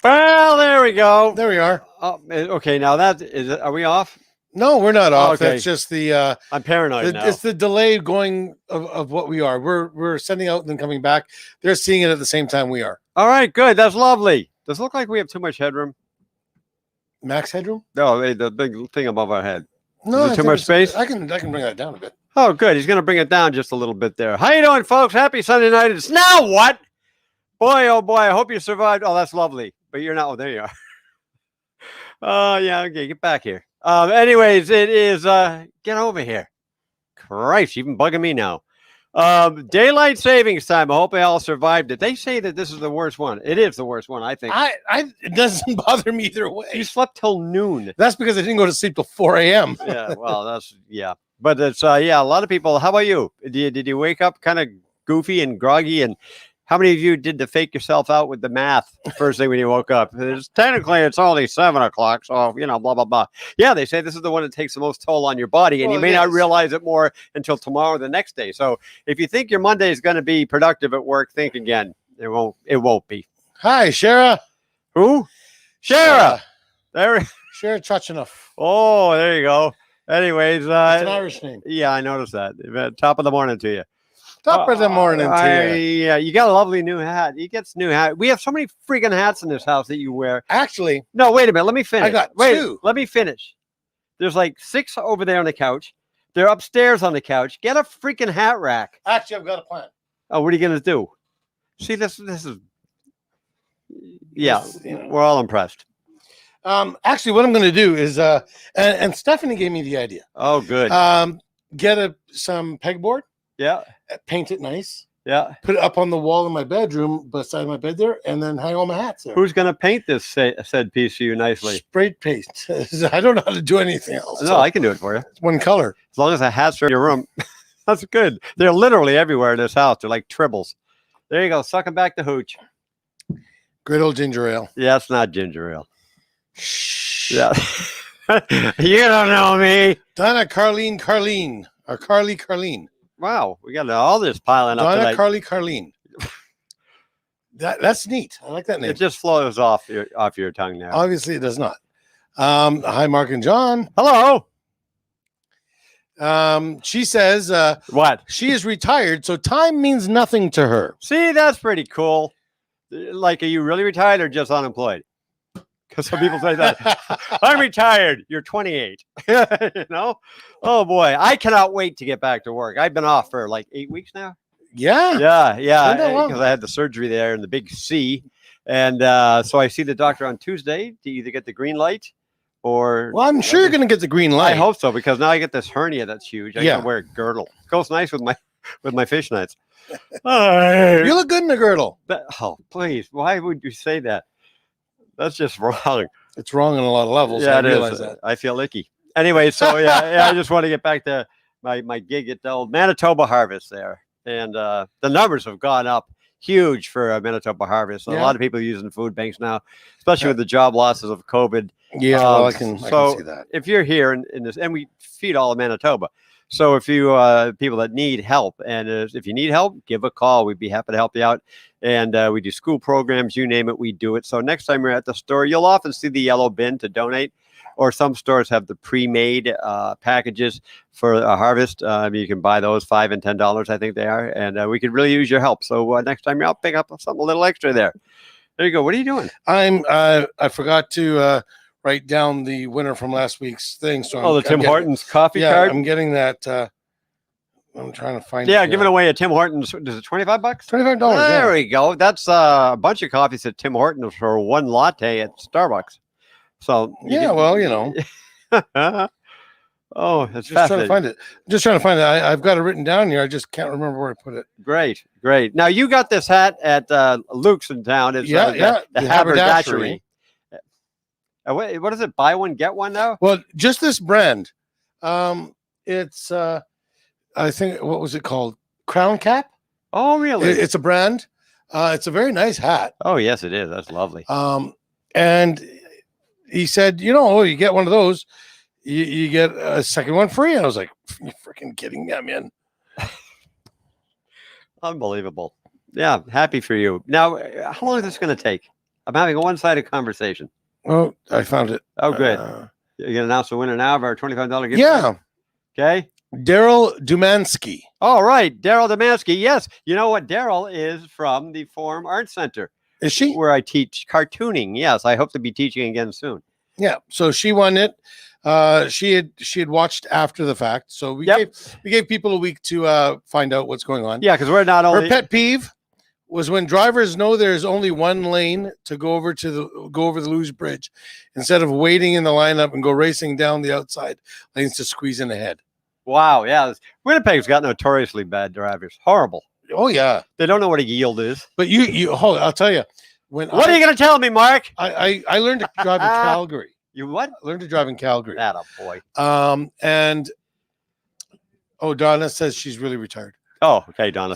Well, there we go. There we are. Oh, okay, now that is it. Are we off? No, we're not off. Okay. That's just the I'm paranoid now. it's the delay going of what we are. We're sending out and then coming back. They're seeing it at the same time we are. All right, good. That's lovely. Does it look like we have too much headroom? Max headroom? No, the big thing above our head. No, Is it too much space? I can bring that down a bit. Oh, good. He's going to bring it down just a little bit there. How you doing, folks? Happy Sunday night. It's now what? Boy, oh boy, I hope you survived. Oh, that's lovely. But you're not. Oh, there you are. Oh, yeah. Okay, get back here. Anyways, it is, get over here. Christ, you've been bugging me now. Daylight savings time. I hope they all survived it. They say that this is the worst one. It is the worst one, I think. It doesn't bother me either way. You slept till noon. That's because I didn't go to sleep till 4 a.m. Yeah, well, yeah. But it's, yeah, a lot of people. How about you? Did you wake up kind of goofy and groggy? And how many of you did to fake yourself out with the math first thing when you woke up? Technically, it's only 7 o'clock, so, blah, blah, blah. Yeah, they say this is the one that takes the most toll on your body, and you may not realize it more until tomorrow or the next day. So if you think your Monday is going to be productive at work, think again. It won't be. Hi, Shara. Who? Shara. There. Shara Chachanoff. Oh, there you go. Anyways. It's an Irish name. Yeah, I noticed that. Top of the morning to you. Top of the morning to you. Yeah, you got a lovely new hat. He gets new hat. We have so many freaking hats in this house that you wear. Actually. No, wait a minute. Let me finish. I got two. Let me finish. There's like 6 over there on the couch. They're upstairs on the couch. Get a freaking hat rack. Actually, I've got a plan. Oh, what are you going to do? See, this is... Yeah, we're all impressed. Actually, what I'm going to do is, and Stephanie gave me the idea. Oh, good. Get some pegboard. Yeah. Paint it nice. Yeah. Put it up on the wall in my bedroom beside my bed there, and then hang all my hats there. Who's going to paint this said piece for you nicely? Spray paint. I don't know how to do anything else. No, I can do it for you. It's one color. As long as the hats are in your room. That's good. They're literally everywhere in this house. They're like tribbles. There you go. Sucking back the hooch. Great old ginger ale. Yeah, it's not ginger ale. Shh. Yeah. You don't know me. Donna Carleen. Or Carleen. Wow, we got all this piling up tonight. Carleen. That's neat. I like that name. It just flows off your tongue now. Obviously, it does not. Hi, Mark and John. Hello. She says, what? She is retired, so time means nothing to her. See, that's pretty cool. Like, are you really retired or just unemployed? Because some people say that. I'm retired. You're 28. Oh boy, I cannot wait to get back to work. I've been off for like 8 weeks now. Yeah. Because I had the surgery there in the big C, and so I see the doctor on Tuesday to either get the green light or. Well, I'm sure you're going to get the green light. I hope so, because now I get this hernia that's huge. I can wear a girdle. It goes nice with my fishnets. You look good in a girdle. Oh, please! Why would you say that? That's just wrong. It's wrong on a lot of levels. Yeah, I realize that. I feel icky. Anyway, so yeah, I just want to get back to my gig at the old Manitoba Harvest there, and the numbers have gone up huge for Manitoba Harvest. So a lot of people are using food banks now, especially with the job losses of COVID. Yeah, well, I can see that. If you're here in this, and we feed all of Manitoba. So if you people that need help, and if you need help, give a call. We'd be happy to help you out. And we do school programs, you name it, we do it. So next time you're at the store, you'll often see the yellow bin to donate, or some stores have the pre-made packages for a harvest. You can buy those $5 and $10, I think they are, and we could really use your help. So next time you're out, pick up something a little extra there. There you go. What are you doing? I forgot to write down the winner from last week's thing. So the Tim Hortons coffee card. I'm getting that. I'm trying to find. Yeah, giving away a Tim Hortons. Is it $25? $25. There we go. That's a bunch of coffees at Tim Hortons for one latte at Starbucks. So well, Oh, that's Just trying to fascinating. find it. Just trying to find it. I've got it written down here. I just can't remember where I put it. Great, great. Now you got this hat at Luke's in town. It's Yeah, the the haberdashery. What is it? Buy one get one now? Well, just this brand. It's I think, what was it called? Crown Cap. Oh, really? It's a brand. It's a very nice hat. Oh, yes, it is. That's lovely. And he said, you get one of those, you get a second one free. And I was like, you're freaking kidding me. I'm in. Unbelievable. Yeah, happy for you. Now, how long is this going to take? I'm having a one-sided conversation. Oh, I found it. Oh, good. You're going to announce the winner now of our $25 gift? Yeah. Okay. Daryl Dumansky. All right. Daryl Damansky. Yes. You know what? Daryl is from the Forum Art Center. Is she? Where I teach cartooning. Yes. I hope to be teaching again soon. Yeah. So she won it. She had watched after the fact. So we gave people a week to find out what's going on. Yeah, because we're not only her pet peeve was when drivers know there's only one lane to go over the Lewis Bridge, instead of waiting in the lineup and go racing down the outside lanes to squeeze in ahead. Wow, yeah. Winnipeg's got notoriously bad drivers. Horrible. Oh yeah. They don't know what a yield is. But you hold, I'll tell you. What are you going to tell me, Mark? I learned to drive in Calgary. You what? I learned to drive in Calgary. That a boy. And Donna says she's really retired. Oh, okay, Donna.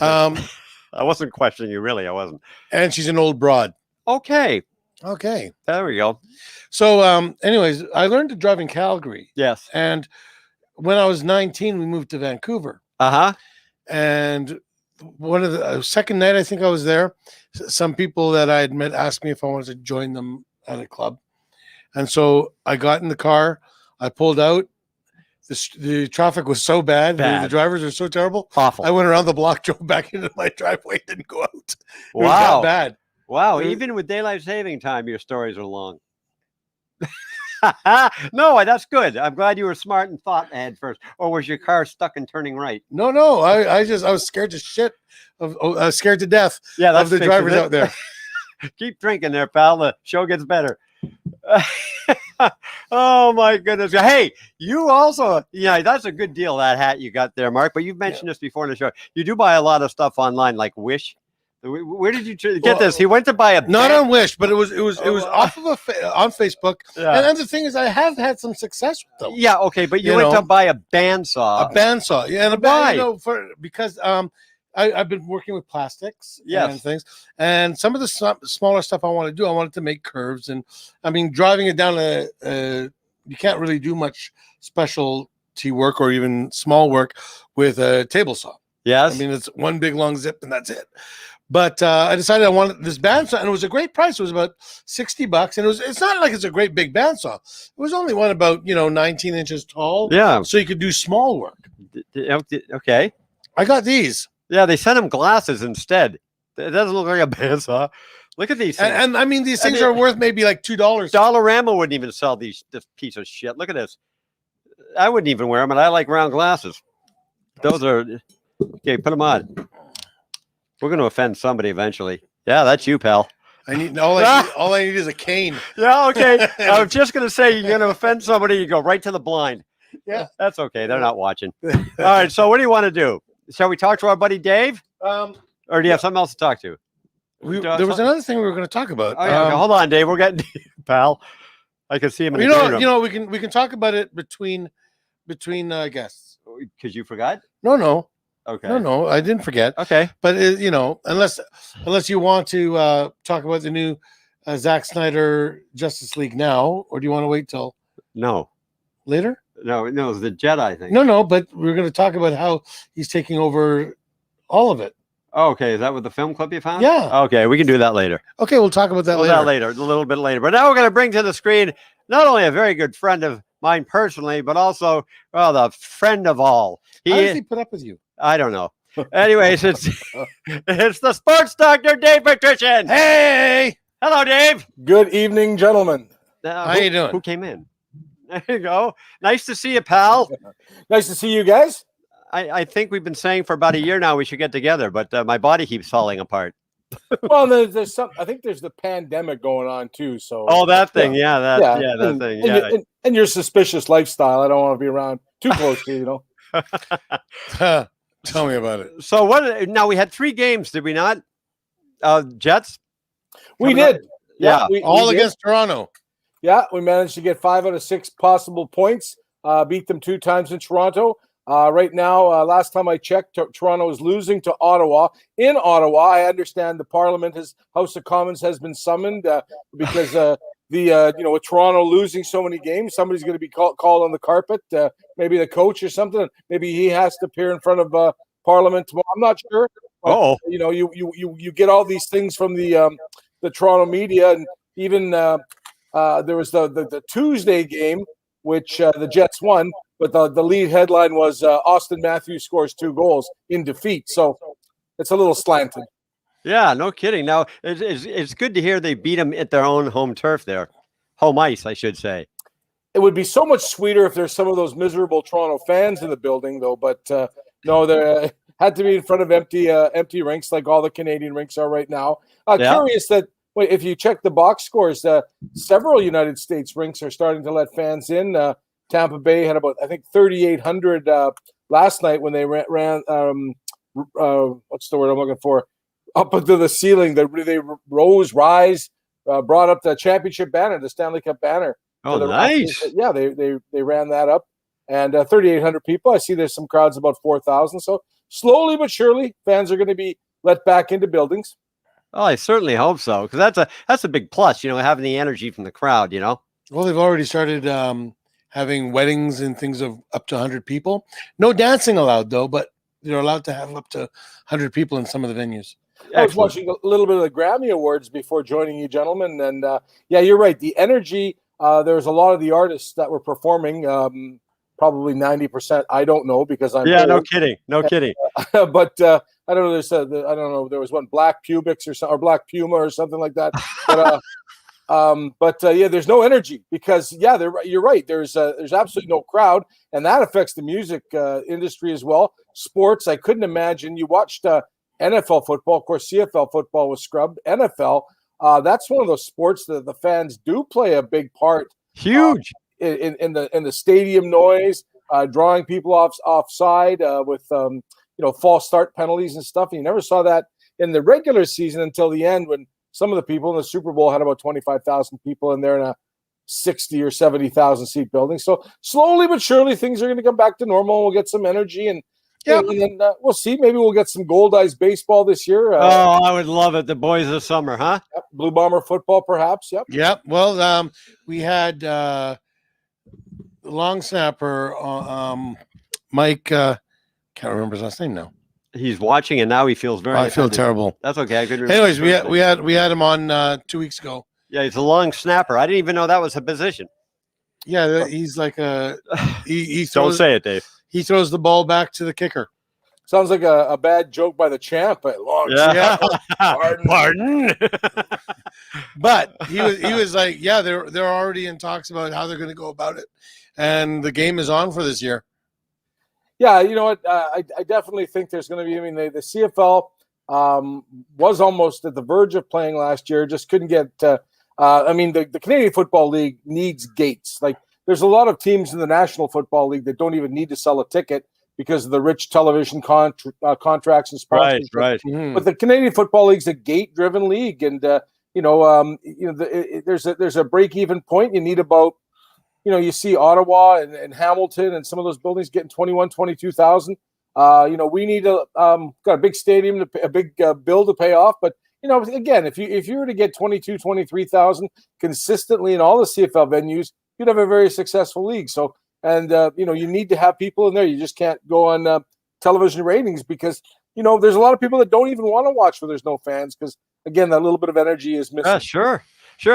I wasn't questioning you, really. I wasn't. And she's an old broad. Okay. There we go. So, anyways, I learned to drive in Calgary. Yes. And when I was 19, we moved to Vancouver. And one of the second night, I think I was there, some people that I had met asked me if I wanted to join them at a club. And so I got in the car. I pulled out. The traffic was so bad. The drivers are so terrible. Awful. I went around the block, drove back into my driveway, didn't go out. It wow. was that bad. Wow. Even with daylight saving time, your stories are long. No, that's good. I'm glad you were smart and thought ahead first. Or was your car stuck and turning right? No. I was scared to shit. I was scared to death of the drivers out there. Keep drinking there, pal. The show gets better. Oh my goodness. Hey, you also, that's a good deal, that hat you got there, Mark, but you've mentioned this before in the show. You do buy a lot of stuff online, like Wish. Where did you get this? He went to buy not on Wish, but it was off of on Facebook. Yeah. And the thing is, I have had some success with them. Yeah, okay, but you went to buy a bandsaw. A bandsaw, yeah, and why? Because I've been working with plastics and things, and some of the smaller stuff I want to do, I wanted to make curves, and I mean, driving it down you can't really do much specialty work or even small work with a table saw. Yes, I mean, it's one big long zip and that's it. But I decided I wanted this bandsaw, and it was a great price. It was about $60, and it's not like it's a great big bandsaw. It was only one about 19 inches tall. Yeah, so you could do small work. Okay, I got these. Yeah, they sent him glasses instead. It doesn't look like a bandsaw. Look at these things. And I mean, these things are worth maybe like $2. Dollarama wouldn't even sell this piece of shit. Look at this. I wouldn't even wear them, and I like round glasses. Those are okay. Put them on. We're going to offend somebody eventually. Yeah, that's you, pal. I need all I need is a cane. Yeah, okay. I was just going to say, you're going to offend somebody. You go right to the blind. Yeah, that's okay. They're not watching. All right. So what do you want to do? Shall we talk to our buddy Dave? Or do you have something else to talk to? There was another thing we were going to talk about. Oh, yeah, okay. Hold on, Dave. We're getting pal. I can see him. In the we can talk about it between guests. Because you forgot? No. Okay. No, I didn't forget. Okay. But unless you want to talk about the new Zack Snyder Justice League now, or do you want to wait till later? No, it's the Jedi thing. No, but we're going to talk about how he's taking over all of it. Oh, okay. Is that what the film clip you found? Yeah. Okay, we can do that later. Okay, we'll talk about that later. A little bit later. But now we're going to bring to the screen not only a very good friend of mine personally, but also, the friend of all. How does he put up with you? I don't know. Anyways, it's the sports doctor, Dave PETRISHEN. Hey! Hello, Dave. Good evening, gentlemen. How you doing? Who came in? There you go. Nice to see you, pal. Nice to see you guys. I think we've been saying for about a year now we should get together, but my body keeps falling apart. Well, there's some. I think there's the pandemic going on too. So that thing, that thing, and your suspicious lifestyle. I don't want to be around too close to you. Tell me about it. So what? Now we had 3 games, did we not? Jets. We did. Yeah, we against Toronto. Yeah, we managed to get 5 out of 6 possible points. Beat them 2 times in Toronto. Right now, last time I checked, Toronto is losing to Ottawa. In Ottawa, I understand the Parliament, House of Commons, has been summoned because with Toronto losing so many games, somebody's going to be called on the carpet. Maybe the coach or something. Maybe he has to appear in front of Parliament tomorrow. I'm not sure. But, you get all these things from the Toronto media, and even there was the Tuesday game, which the Jets won. But the lead headline was Austin Matthews scores 2 goals in defeat. So it's a little slanted. Yeah, no kidding. Now, it's good to hear they beat them at their own home turf there. Home ice, I should say. It would be so much sweeter if there's some of those miserable Toronto fans in the building, though. But no, they had to be in front of empty rinks like all the Canadian rinks are right now. Curious that if you check the box scores, several United States rinks are starting to let fans in. Tampa Bay had about, I think, 3,800 last night when they ran what's the word I'm looking for? Up into the ceiling. They brought up the championship banner, the Stanley Cup banner. Oh, nice. Yeah, they ran that up. And 3,800 people. I see there's some crowds about 4,000. So slowly but surely, fans are going to be let back into buildings. Oh, I certainly hope so, because that's a big plus, having the energy from the crowd, Well, they've already started having weddings and things of up to 100 people. No dancing allowed, though, but they're allowed to have up to 100 people in some of the venues. I was watching a little bit of the Grammy Awards before joining you, gentlemen, and you're right. The energy, there's a lot of the artists that were performing, probably 90%. I don't know because I'm old. No kidding. But I don't know. I don't know. There was one Black Pubics or Black Puma or something like that. But there's no energy because you're right. There's absolutely no crowd, and that affects the music industry as well. Sports, I couldn't imagine. You watched NFL football, of course. CFL football was scrubbed. NFL, that's one of those sports that the fans do play a big part. Huge in the stadium noise, drawing people offside with false start penalties and stuff. And you never saw that in the regular season until the end when some of the people in the Super Bowl had about 25,000 people in there in a 60 or 70,000 seat building. So slowly but surely things are going to come back to normal. We'll get some energy and then we'll see. Maybe we'll get some Gold Eyes baseball this year. I would love it. The boys of summer, huh? Yep. Blue Bomber football, perhaps. Yep. Yep. Well, we had long snapper Mike. Can't remember his last name now. He's watching, and now he feels very. I feel terrible. That's okay. I could. Anyways, we had him on 2 weeks ago. Yeah, he's a long snapper. I didn't even know that was a position. Yeah, he's like he throws, don't say it, Dave. He throws the ball back to the kicker. Sounds like a bad joke by the champ. Long snapper. Pardon. But he was like, they're already in talks about how they're going to go about it, and the game is on for this year. Yeah, you know what? I definitely think there's going to be. I mean, the CFL was almost at the verge of playing last year, just couldn't get. The Canadian Football League needs gates. Like, there's a lot of teams in the National Football League that don't even need to sell a ticket because of the rich television contracts and sponsors. Right. Mm-hmm. But the Canadian Football League's a gate-driven league, and there's a break-even point. You need about. You see Ottawa and Hamilton and some of those buildings getting 22,000. We need got a big stadium, a big bill to pay off. But, again, if you were to get 23,000 consistently in all the CFL venues, you'd have a very successful league. So, and, you need to have people in there. You just can't go on television ratings because, there's a lot of people that don't even want to watch when there's no fans because, again, that little bit of energy is missing. Sure.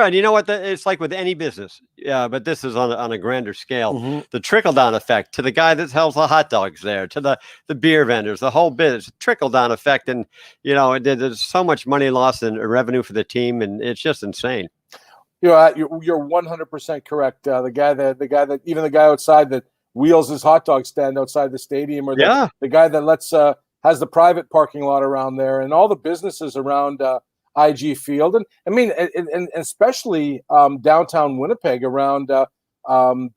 And you know what? It's like with any business. Yeah, but this is on a grander scale. Mm-hmm. The trickle-down effect to the guy that sells the hot dogs there, to the beer vendors, the whole business, trickle-down effect. And, there's so much money lost in revenue for the team, and it's just insane. You're 100% correct. The guy that even the guy outside that wheels his hot dog stand outside the stadium, or the guy that has the private parking lot around there, and all the businesses around IG Field, and I mean, and especially downtown Winnipeg around Bell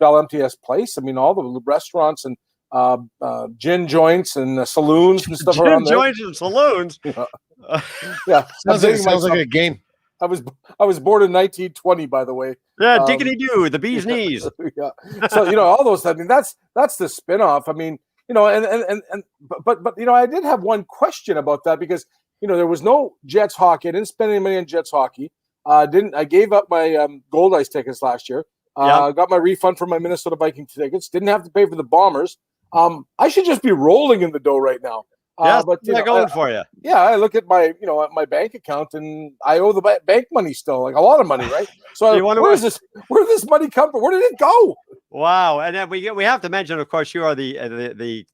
MTS Place. I mean, all the restaurants and gin joints and saloons and stuff around there. Gin joints and saloons. Yeah, sounds like a game. I was born in 1920, by the way. Yeah, diggity doo, the bee's knees. Yeah. So all those. I mean, that's the spinoff. I mean, but I did have one question about that because there was no Jets hockey. I didn't spend any money on Jets hockey. I gave up my Gold Ice tickets last year. Got my refund for my Minnesota Vikings tickets. Didn't have to pay for the Bombers. I should just be rolling in the dough right now. But going for you. Yeah, I look at my at my bank account and I owe the bank money still, like a lot of money, right? So where did this money come from? Where did it go? Wow! And then we have to mention, of course, you are the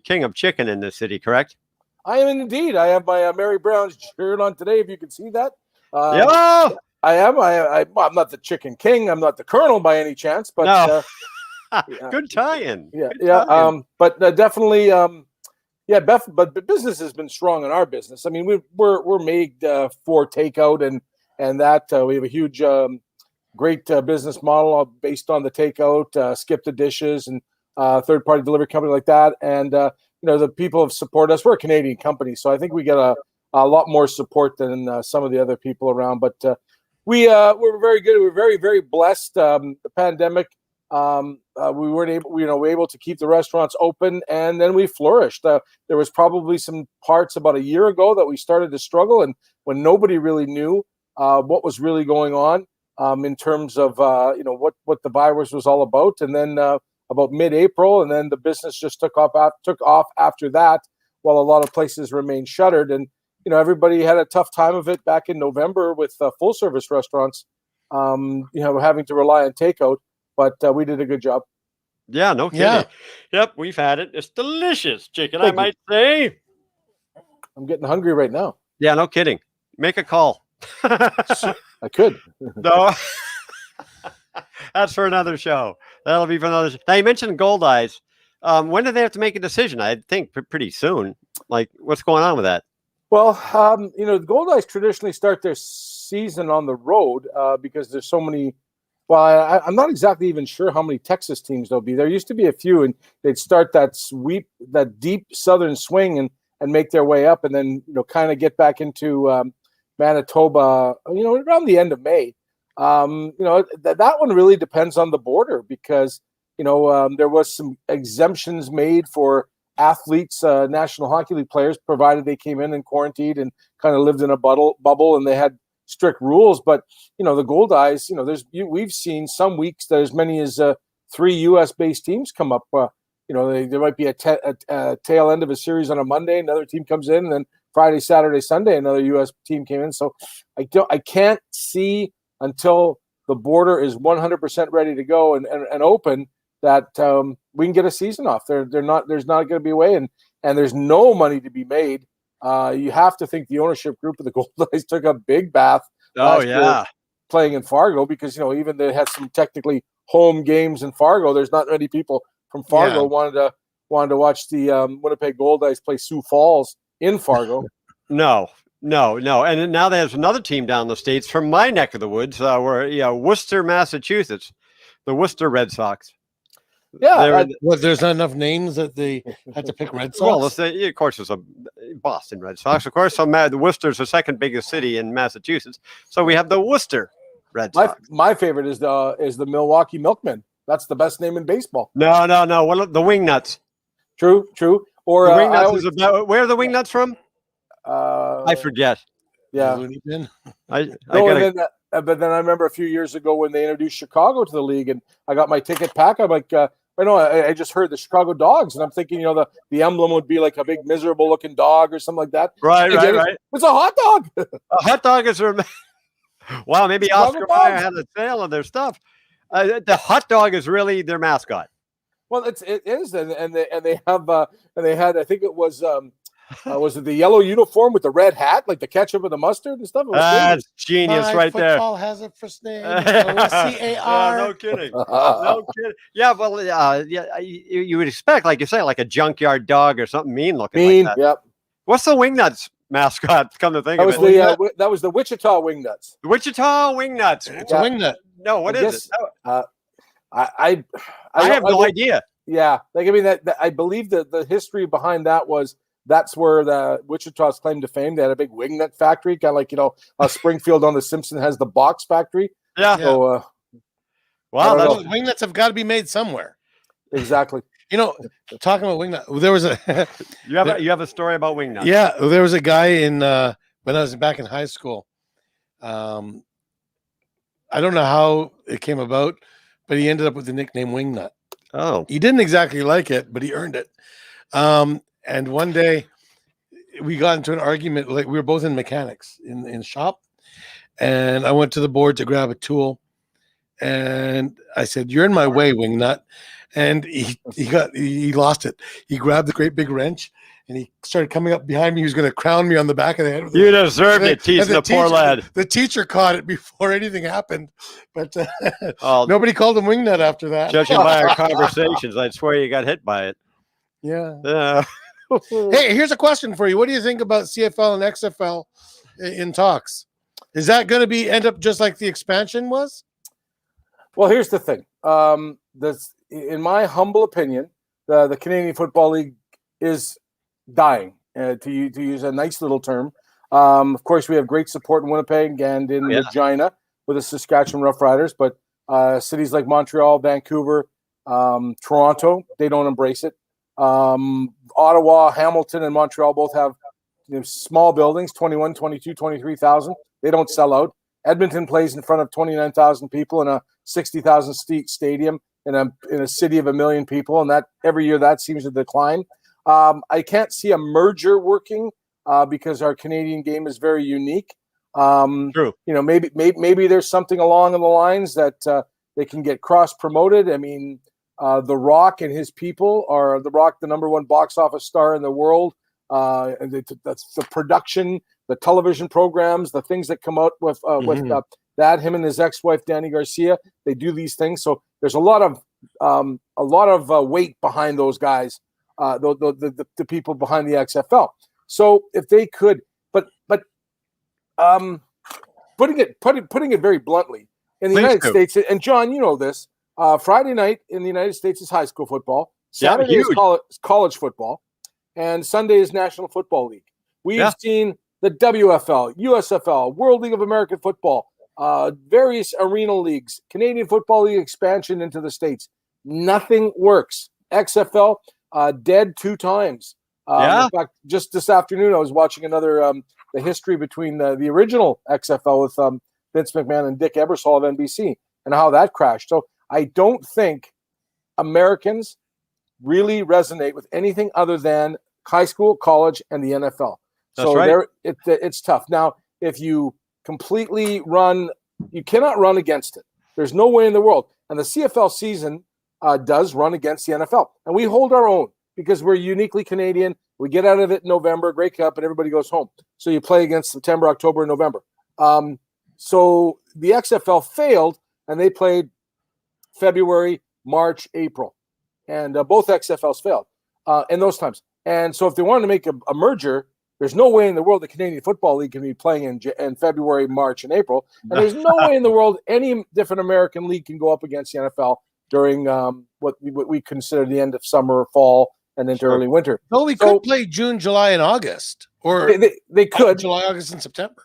king of chicken in this city, correct? I am indeed. I have my Mary Brown's shirt on today. If you can see that. Yeah. I am. I'm not the chicken king. I'm not the colonel by any chance, but no. Yeah. Good tie-in. Yeah, Good tie-in. But definitely. But business has been strong in our business. I mean, we're made for takeout and that we have a huge, great business model based on the takeout, skip the dishes, and third-party delivery company like that. And the people have supported us. We're a Canadian company, so I think we get a lot more support than some of the other people around. But we're very good. We're very, very blessed. The pandemic. We weren't able to keep the restaurants open, and then we flourished. There was probably some parts about a year ago that we started to struggle, and when nobody really knew what was really going on in terms of what the virus was all about, and then about mid-April, and then the business just took off after that, while a lot of places remained shuttered, and everybody had a tough time of it back in November with full-service restaurants, having to rely on takeout. But we did a good job. Yeah, no kidding. Yeah. Yep, we've had it. It's delicious chicken, I might say. I'm getting hungry right now. Yeah, no kidding. Make a call. I could. No. That's for another show. That'll be for another show. Now, you mentioned Gold Eyes. When do they have to make a decision? I think pretty soon. Like, what's going on with that? Well, the Gold Eyes traditionally start their season on the road because there's so many. Well, I'm not exactly even sure how many Texas teams there'll be. There used to be a few, and they'd start that deep southern swing and make their way up, and then kind of get back into Manitoba. Around the end of May. That one really depends on the border because there was some exemptions made for athletes, National Hockey League players, provided they came in and quarantined and kind of lived in a bubble, and they had strict rules. But the Gold Eyes, we've seen some weeks that as many as 3 U.S. based teams come up. There might be a tail end of a series on a Monday, another team comes in, and then Friday, Saturday, Sunday, another U.S. team came in. So I can't see until the border is 100% ready to go and open that we can get a season off. There's not going to be a way, and there's no money to be made. You have to think the ownership group of the Gold Eyes took a big bath last year playing in Fargo because even they had some technically home games in Fargo. There's not many people from Fargo wanted to watch the Winnipeg Gold Eyes play Sioux Falls in Fargo. No. And now there's another team down the States from my neck of the woods, Worcester, Massachusetts, the Worcester Red Sox. Yeah, there's not enough names that they had to pick Red Sox. Well, of course, there's a Boston Red Sox. Of course, the Worcester's the second biggest city in Massachusetts, so we have the Worcester Red Sox. My favorite is the Milwaukee Milkmen. That's the best name in baseball. No. What the Wingnuts? True. Or the Wingnuts where are the Wingnuts from? I forget. Yeah. But then I remember a few years ago when they introduced Chicago to the league, and I got my ticket pack. I'm like, I just heard the Chicago Dogs, and I'm thinking, the emblem would be like a big miserable looking dog or something like that. Right. It's a hot dog. A hot dog is wow. Maybe Oscar Mayer had a sale of their stuff. The hot dog is really their mascot. Well, it is, and they had I think it was it the yellow uniform with the red hat, like the ketchup and the mustard and stuff? That's genius right there. Football has it for name. CAR. No kidding. Yeah, well, you would expect, like you say, like a junkyard dog or something mean looking like that. Yep. What's the Wingnuts mascot. Come to think That of was it, that was the Wichita Wingnuts. the Wichita Wingnuts. It's a wingnut. No, what is it? I have no idea. Yeah, like I mean that I believe that the history behind that was that's where the Wichita's claim to fame. They had a big wingnut factory, kind of like Springfield on The Simpsons has the box factory. Yeah. So, wow, wingnuts have got to be made somewhere. Exactly. Talking about wingnut, there was a you have a story about wingnut. Yeah, there was a guy in when I was back in high school. I don't know how it came about, but he ended up with the nickname Wingnut. Oh, he didn't exactly like it, but he earned it. And one day we got into an argument, like we were both in mechanics in shop, and I went to the board to grab a tool, and I said, "You're in my way, Wingnut." And he lost it. He grabbed the great big wrench and he started coming up behind me. He was going to crown me on the back of the head. You deserved it, teasing the poor lad. The teacher caught it before anything happened, but nobody called him Wingnut after that. Judging by our conversations, I'd swear you got hit by it. Yeah. Hey, here's a question for you. What do you think about CFL and XFL in talks? Is that going to end up just like the expansion was? Well, here's the thing. In my humble opinion, the Canadian Football League is dying, to use a nice little term. Of course, we have great support in Winnipeg and in Regina with the Saskatchewan Roughriders, but cities like Montreal, Vancouver, Toronto, they don't embrace it. Ottawa, Hamilton, and Montreal both have small buildings, 21, 22, 23,000. They don't sell out. Edmonton plays in front of 29,000 people in a 60,000 seat stadium in a city of 1 million people, and that every year that seems to decline. I can't see a merger working because our Canadian game is very unique. True. Maybe there's something along the lines that they can get cross promoted. I mean, The Rock and his people are The Rock, the #1 box office star in the world. And that's the production, the television programs, the things that come out with that. Him and his ex-wife Danny Garcia, they do these things. So there's a lot of weight behind those guys, the people behind the XFL. So if they could, but putting it very bluntly, in the United States, and John, you know this, Friday night in the United States is high school football. Saturday is college football. And Sunday is National Football League. We've seen the WFL, USFL, World League of American Football, various arena leagues, Canadian Football League expansion into the States. Nothing works. XFL, dead 2 times. In fact, just this afternoon, I was watching another, the history between the original XFL with Vince McMahon and Dick Ebersol of NBC and how that crashed. So I don't think Americans really resonate with anything other than high school, college, and the NFL. That's right. It's tough. Now, if you completely run, you cannot run against it. There's no way in the world. And the CFL season does run against the NFL. And we hold our own because we're uniquely Canadian. We get out of it in November, Grey Cup, and everybody goes home. So you play against September, October, and November. So the XFL failed, and they played February, March, April. And both XFLs failed in those times. And so if they wanted to make a merger, there's no way in the world the Canadian Football League can be playing in February, March, and April. And there's no way in the world any different American league can go up against the NFL during what we consider the end of summer, fall, and into early winter. Well, we could play June, July, and August. Or they could. July, August, and September.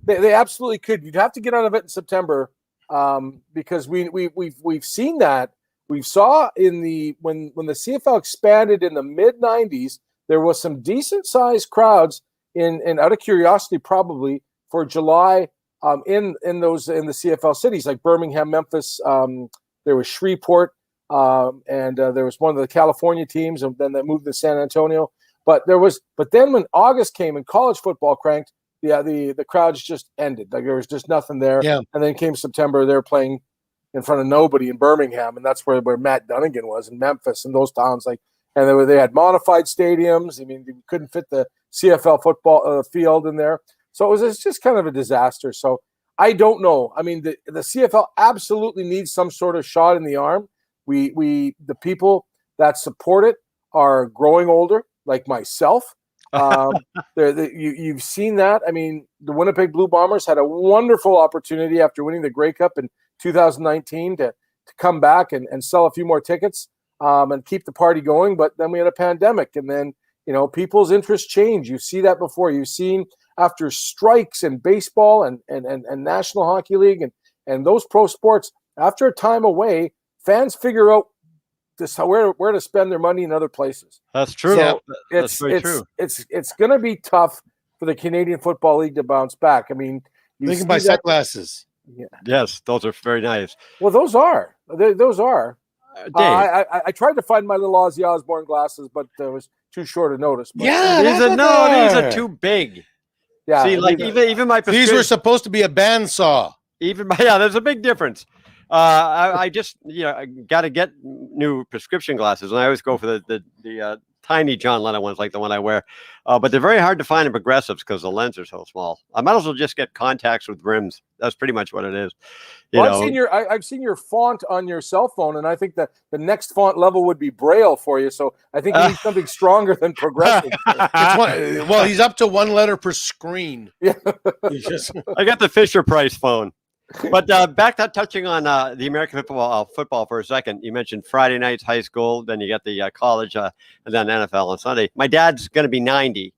They absolutely could. You'd have to get out of it in September because we've seen that. We saw when the CFL expanded in the mid-90s, there was some decent-sized crowds in out of curiosity probably for July in the CFL cities like Birmingham, Memphis. There was Shreveport, and there was one of the California teams, and then they moved to San Antonio. But then when August came and college football cranked, the crowds just ended. Like there was just nothing there. Yeah. And then came September, they're playing in front of nobody in Birmingham, and that's where Matt Dunnigan was in Memphis and those towns. And they had modified stadiums. I mean, they couldn't fit the CFL football field in there, so it was just kind of a disaster. So I don't know. I mean, the CFL absolutely needs some sort of shot in the arm. The people that support it are growing older, like myself. You've seen that. I mean, the Winnipeg Blue Bombers had a wonderful opportunity after winning the Grey Cup in 2019 to come back and sell a few more tickets and keep the party going. But then we had a pandemic, and then, people's interests change. You see that before. You've seen after strikes in baseball and National Hockey League and those pro sports, after a time away, fans figure out where to spend their money in other places. That's true. So That's very true. It's going to be tough for the Canadian Football League to bounce back. I mean, they can buy sunglasses. Yeah. Yes, those are very nice. Well, those are. Dave. I tried to find my little Ozzy Osbourne glasses, but it was too short a notice. But these are too big. Yeah. See, like even my these were supposed to be a bandsaw. There's a big difference. I just got to get new prescription glasses, and I always go for the tiny John Lennon ones, like the one I wear. But they're very hard to find in progressives because the lenses are so small. I might as well just get contacts with rims. That's pretty much what it is. I've seen your font on your cell phone, and I think that the next font level would be Braille for you. So I think you need something stronger than progressive. Well, he's up to one letter per screen. Yeah. I got the Fisher Price phone. But back to touching on the American football for a second. You mentioned Friday nights, high school, then you got the college, and then NFL on Sunday. My dad's going to be 90,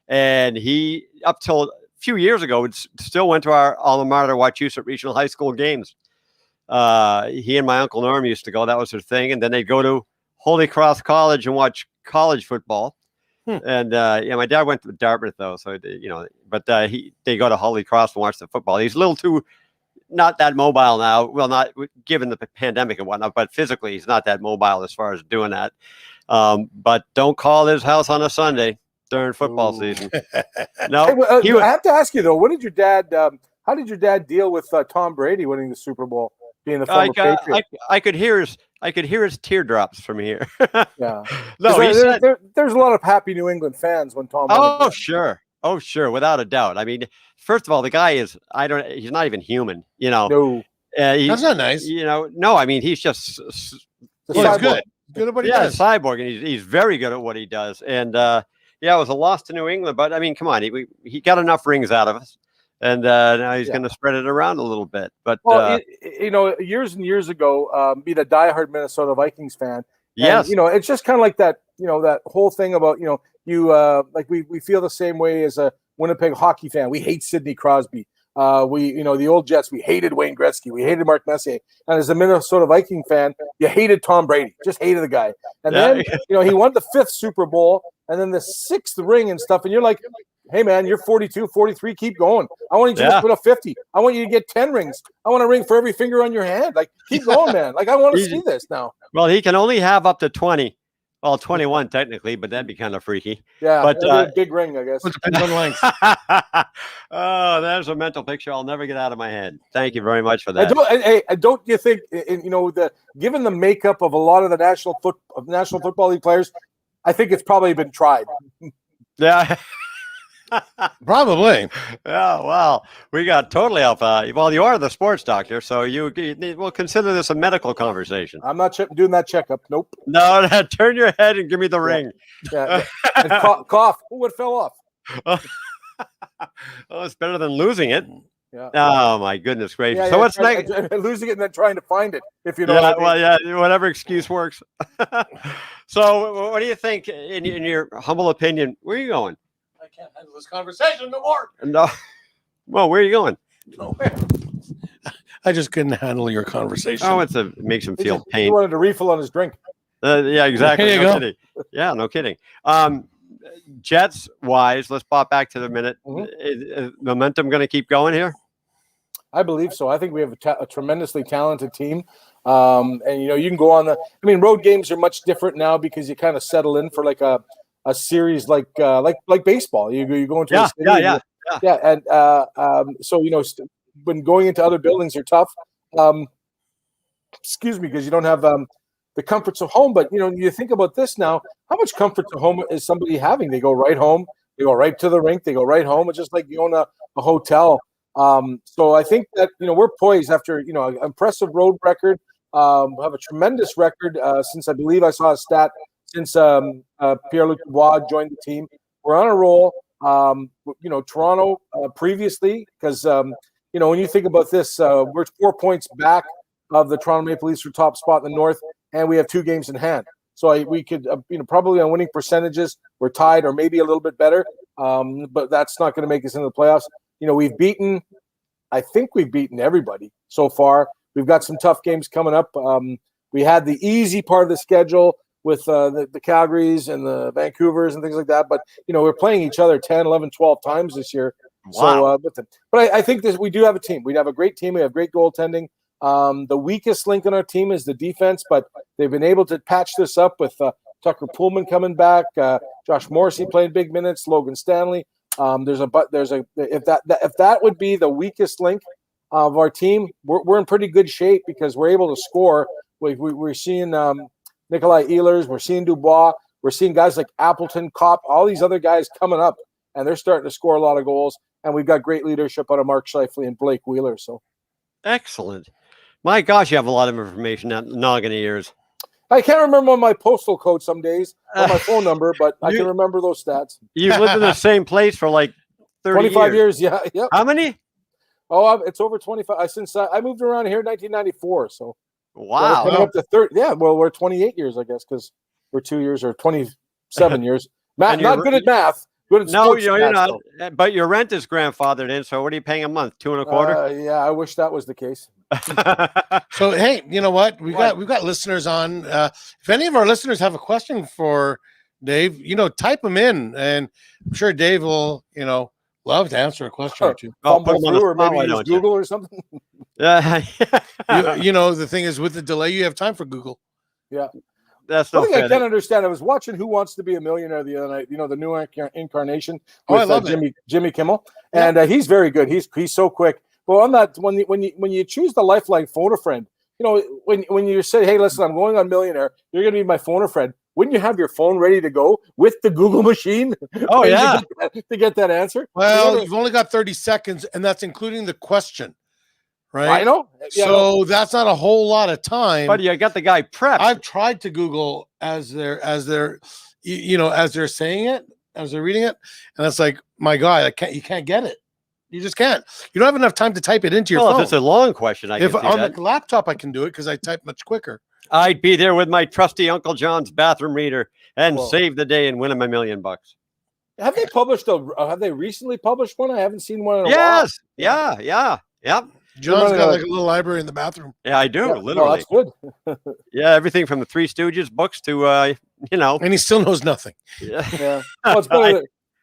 and he, up till a few years ago, still went to our alma mater, Wachusett Regional High School games. He and my Uncle Norm used to go. That was their thing. And then they'd go to Holy Cross College and watch college football. And my dad went to Dartmouth, though, so but they go to Holy Cross and watch the football. He's a little too not that mobile now. Well, not given the pandemic and whatnot, but physically he's not that mobile as far as doing that. But don't call his house on a Sunday during football season. No, I have to ask you though. What did your dad? How did your dad deal with Tom Brady winning the Super Bowl, being the former Patriot? I could hear his teardrops from here. Yeah. No, there's a lot of happy New England fans when Tom. Oh, sure. Oh, sure, without a doubt. I mean, first of all, the guy he's not even human, No. That's not nice. No, I mean, he's just good at what he does. Cyborg, and he's very good at what he does. And it was a loss to New England, but I mean, come on, he got enough rings out of us, and now he's going to spread it around a little bit. But years and years ago, being a diehard Minnesota Vikings fan, yes, and, it's just kind of like that, that whole thing about like we feel the same way as a Winnipeg hockey fan. We hate Sidney Crosby. The old Jets, we hated Wayne Gretzky. We hated Mark Messier. And as a Minnesota Viking fan, you hated Tom Brady. Just hated the guy. And then, he won the 5th Super Bowl and then the 6th ring and stuff. And you're like, hey, man, you're 42, 43. Keep going. I want you to put up 50. I want you to get 10 rings. I want a ring for every finger on your hand. Like, keep going, man. Like, I want to see this now. Well, he can only have up to 20. Well, 21 technically, but that'd be kind of freaky. Yeah, but a big ring, I guess. Depends on length. Oh, there's a mental picture I'll never get out of my head. Thank you very much for that. Don't you think? Given the makeup of a lot of the National Football League players, I think it's probably been tried. Yeah. Probably. Yeah, well, we got totally off. Well, you are the sports doctor, so we'll consider this a medical conversation. I'm not doing that checkup. Nope. No, turn your head and give me the ring. Yeah. And cough. Oh, it fell off. Oh, it's better than losing it. Yeah. Oh my goodness gracious! So what's next? Losing it and then trying to find it. If you know. What I mean. Well, whatever excuse works. So, what do you think, in your humble opinion? Where are you going? I can't handle this conversation no more. No. Well, where are you going? Nowhere. I just couldn't handle your conversation. Oh, it makes him feel pain. He wanted a refill on his drink. Yeah, exactly. There you go. Kidding. Yeah, no kidding. Jets wise, let's pop back to the minute. Is momentum going to keep going here? I believe so. I think we have a tremendously talented team. And you can go on road games are much different now because you kind of settle in for like a series like baseball. You go into a stadium. And so when going into other buildings are tough. Excuse me, because you don't have the comforts of home. But you think about this now. How much comfort to home is somebody having? They go right home. They go right to the rink. They go right home. It's just like you own a hotel. So I think that we're poised after an impressive road record. Have a tremendous record since I believe I saw a stat since Pierre-Luc Dubois joined the team. We're on a roll. Toronto previously, because when you think about this, we're 4 points back of the Toronto Maple Leafs for top spot in the North, and we have 2 games in hand. So we could, probably on winning percentages, we're tied or maybe a little bit better. But that's not going to make us into the playoffs. I think we've beaten everybody so far. We've got some tough games coming up. We had the easy part of the schedule with the Calgarys and the Vancouvers and things like that. But, we're playing each other 10, 11, 12 times this year. Wow. So, but I think we do have a team. We have a great team. We have great goaltending. The weakest link in our team is the defense, but they've been able to patch this up with Tucker Pullman coming back, Josh Morrissey playing big minutes, Logan Stanley. If that would be the weakest link of our team, we're in pretty good shape because we're able to score. We're seeing Nikolai Ehlers, we're seeing Dubois, we're seeing guys like Appleton, Kopp, all these other guys coming up, and they're starting to score a lot of goals. And we've got great leadership out of Mark Scheifele and Blake Wheeler. So excellent. My gosh, you have a lot of information out noggin of years. I can't remember my postal code some days or my phone number, but I can remember those stats. You've lived in the same place for like 25 years. Yeah. Yep. How many? Oh, it's over 25. Since I moved around here in 1994. So wow. Up to 30. Yeah. Well, we're 28 years, I guess, because we're 2 years or 27 years. Not good at math. No, you're not. But your rent is grandfathered in. So what are you paying a month? $2.25? Yeah, I wish that was the case. So hey, you know what? We've got listeners on. If any of our listeners have a question for Dave, type them in, and I'm sure Dave will, love to answer a question or two. Or maybe use Google or something. Yeah. The thing is, with the delay, you have time for Google. Yeah. That's I can't understand. I was watching Who Wants to Be a Millionaire the other night. The new incarnation with I love Jimmy Kimmel, and he's very good. He's so quick. But on that, when you choose the Lifeline phone a friend, when you say, hey, listen, I'm going on Millionaire, you're going to be my phone a friend. Wouldn't you have your phone ready to go with the Google machine? Oh yeah, to get that answer. Well, you've only got 30 seconds, and that's including the question. Right. I know. Yeah, so that's not a whole lot of time. But you got the guy prepped. I've tried to Google as they're saying it, as they're reading it, and it's like, my God, you can't get it. You just can't. You don't have enough time to type it into your phone. If it's a long question, if on the laptop I can do it because I type much quicker. I'd be there with my trusty Uncle John's bathroom reader and save the day and win him $1 million. Have they published have they recently published one? I haven't seen one in a while. Yes. Yeah. Yep. John's got like a little library in the bathroom. Yeah, I do. Yeah, literally. Oh, that's good. Yeah, everything from the Three Stooges books to And he still knows nothing. Yeah. Well, it's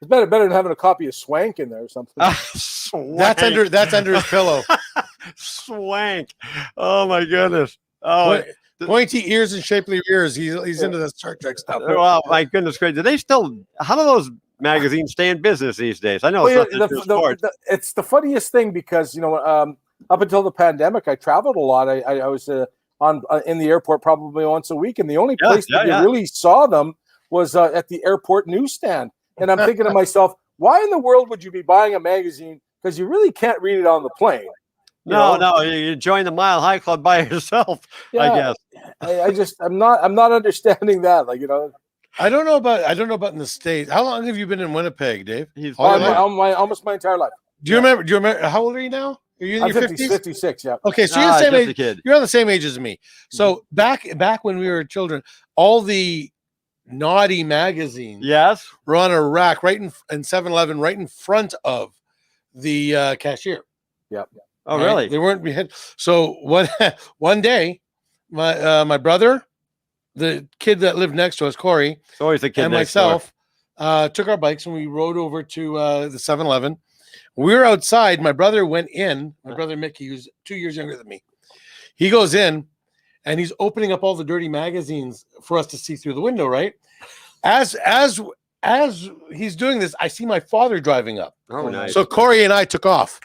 better than having a copy of Swank in there or something. That's under his pillow. Swank. Oh my goodness. Oh, pointy ears and shapely ears. He's into the Star Trek stuff. Wow, my goodness gracious. Do they still? How do those magazines stay in business these days? I know it's the funniest thing because up until the pandemic, I traveled a lot. I was in the airport probably once a week, and the only place that you really saw them was at the airport newsstand. And I'm thinking to myself, why in the world would you be buying a magazine? Because you really can't read it on the plane. No, you join the Mile High Club by yourself. I guess. I'm not understanding that. I don't know about in the States. How long have you been in Winnipeg, Dave? Almost my entire life. Do you remember? How old are you now? Are you in your 50s? 56, yeah. Okay, so you're the same age. Kid. You're on the same age as me. So back when we were children, all the naughty magazines were on a rack right in 7-Eleven, right in front of the cashier. Yep. Oh, really? They weren't behind. So one day, my brother, the kid that lived next to us, Corey, always the kid and myself, took our bikes and we rode over to the 7-Eleven. We were outside. My brother went in. My brother Mickey, who's 2 years younger than me, he goes in and he's opening up all the dirty magazines for us to see through the window. Right, as he's doing this, I see my father driving up. Oh, nice. So Corey and I took off.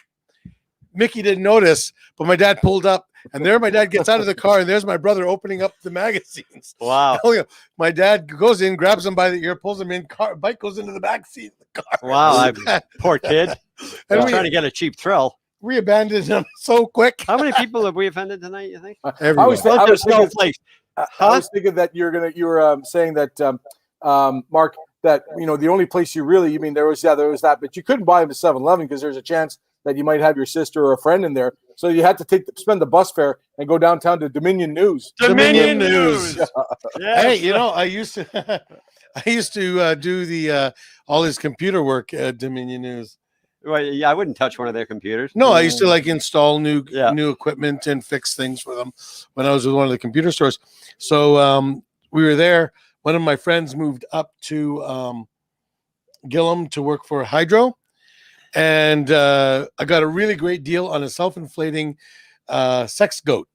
Mickey didn't notice, but my dad pulled up, and there my dad gets out of the car, and there's my brother opening up the magazines. Wow. My dad goes in, grabs him by the ear, pulls him in, bike goes into the back seat of the car. Wow, poor kid. And we're trying to get a cheap thrill. We abandoned him so quick. How many people have we offended tonight, you think? I was thinking that you were saying that, Mark, that, you know, the only place you really, there was that, but you couldn't buy them at 7-Eleven because there's a chance that you might have your sister or a friend in there. So you had to spend the bus fare and go downtown to Dominion News. Dominion News. Yes. Hey, you know, I used to do the all his computer work at Dominion News. Well, yeah, I wouldn't touch one of their computers. No, I used to like install new equipment and fix things for them when I was with one of the computer stores. So we were there. One of my friends moved up to Gillum to work for Hydro, and I got a really great deal on a self-inflating sex goat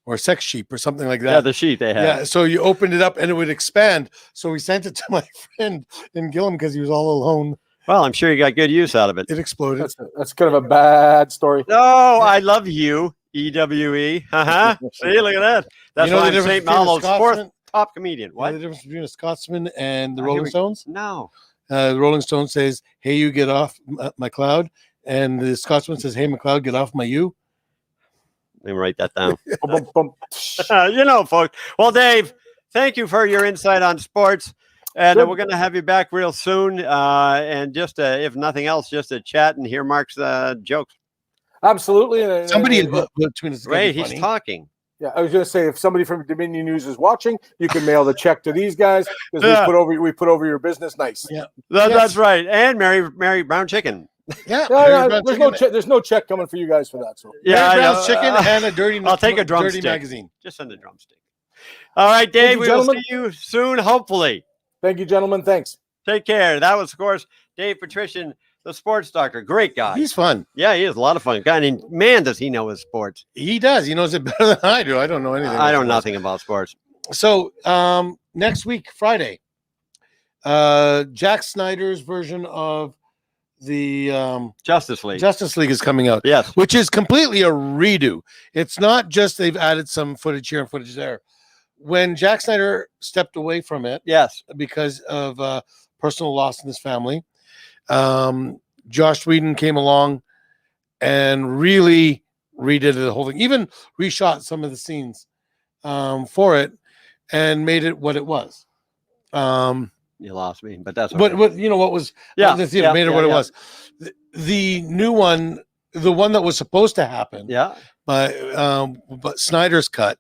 or sex sheep or something like that. Yeah, the sheet they had. Yeah, so you opened it up and it would expand. So we sent it to my friend in Gillum because he was all alone. Well, I'm sure you got good use out of it. It exploded. That's kind of a bad story. No, I love you, EWE. See, look at that. That's why I'm St. Malo's fourth top comedian. What? You know the difference between a Scotsman and the Rolling Stones? No. The Rolling Stone says, "Hey, you get off my cloud," and the Scotsman says, "Hey, McLeod, get off my you." Let me write that down. You know, folks. Well, Dave, thank you for your insight on sports. And we're going to have you back real soon. And just, if nothing else, just to chat and hear Mark's jokes. Absolutely. Somebody between us. Right, he's talking. Yeah, I was going to say, if somebody from Dominion News is watching, you can mail the check to these guys because we put over your business nice. Yeah, that's right. And Mary Brown Chicken. Yeah, there's no check coming for you guys for that. So Mary Brown's chicken and a dirty. I'll take a drumstick. Dirty magazine. Just send a drumstick. All right, Dave. We will see you soon, hopefully. Thank you, gentlemen. Thanks. Take care. That was, of course, Dave Petrushen, the sports doctor. Great guy. He's fun. Yeah, he is a lot of fun. Guy, and man, does he know his sports. He does. He knows it better than I do. I don't know anything. I know nothing about sports. So next week, Friday, Jack Snyder's version of the Justice League is coming out. Yes. Which is completely a redo. It's not just they've added some footage here and footage there. When Jack Snyder stepped away from it, yes, because of personal loss in his family, Josh Whedon came along and really redid the whole thing, even reshot some of the scenes for it and made it what it was. You lost me, but that's okay. What you know what was the theater made it what it was. The new one, the one that was supposed to happen, but Snyder's cut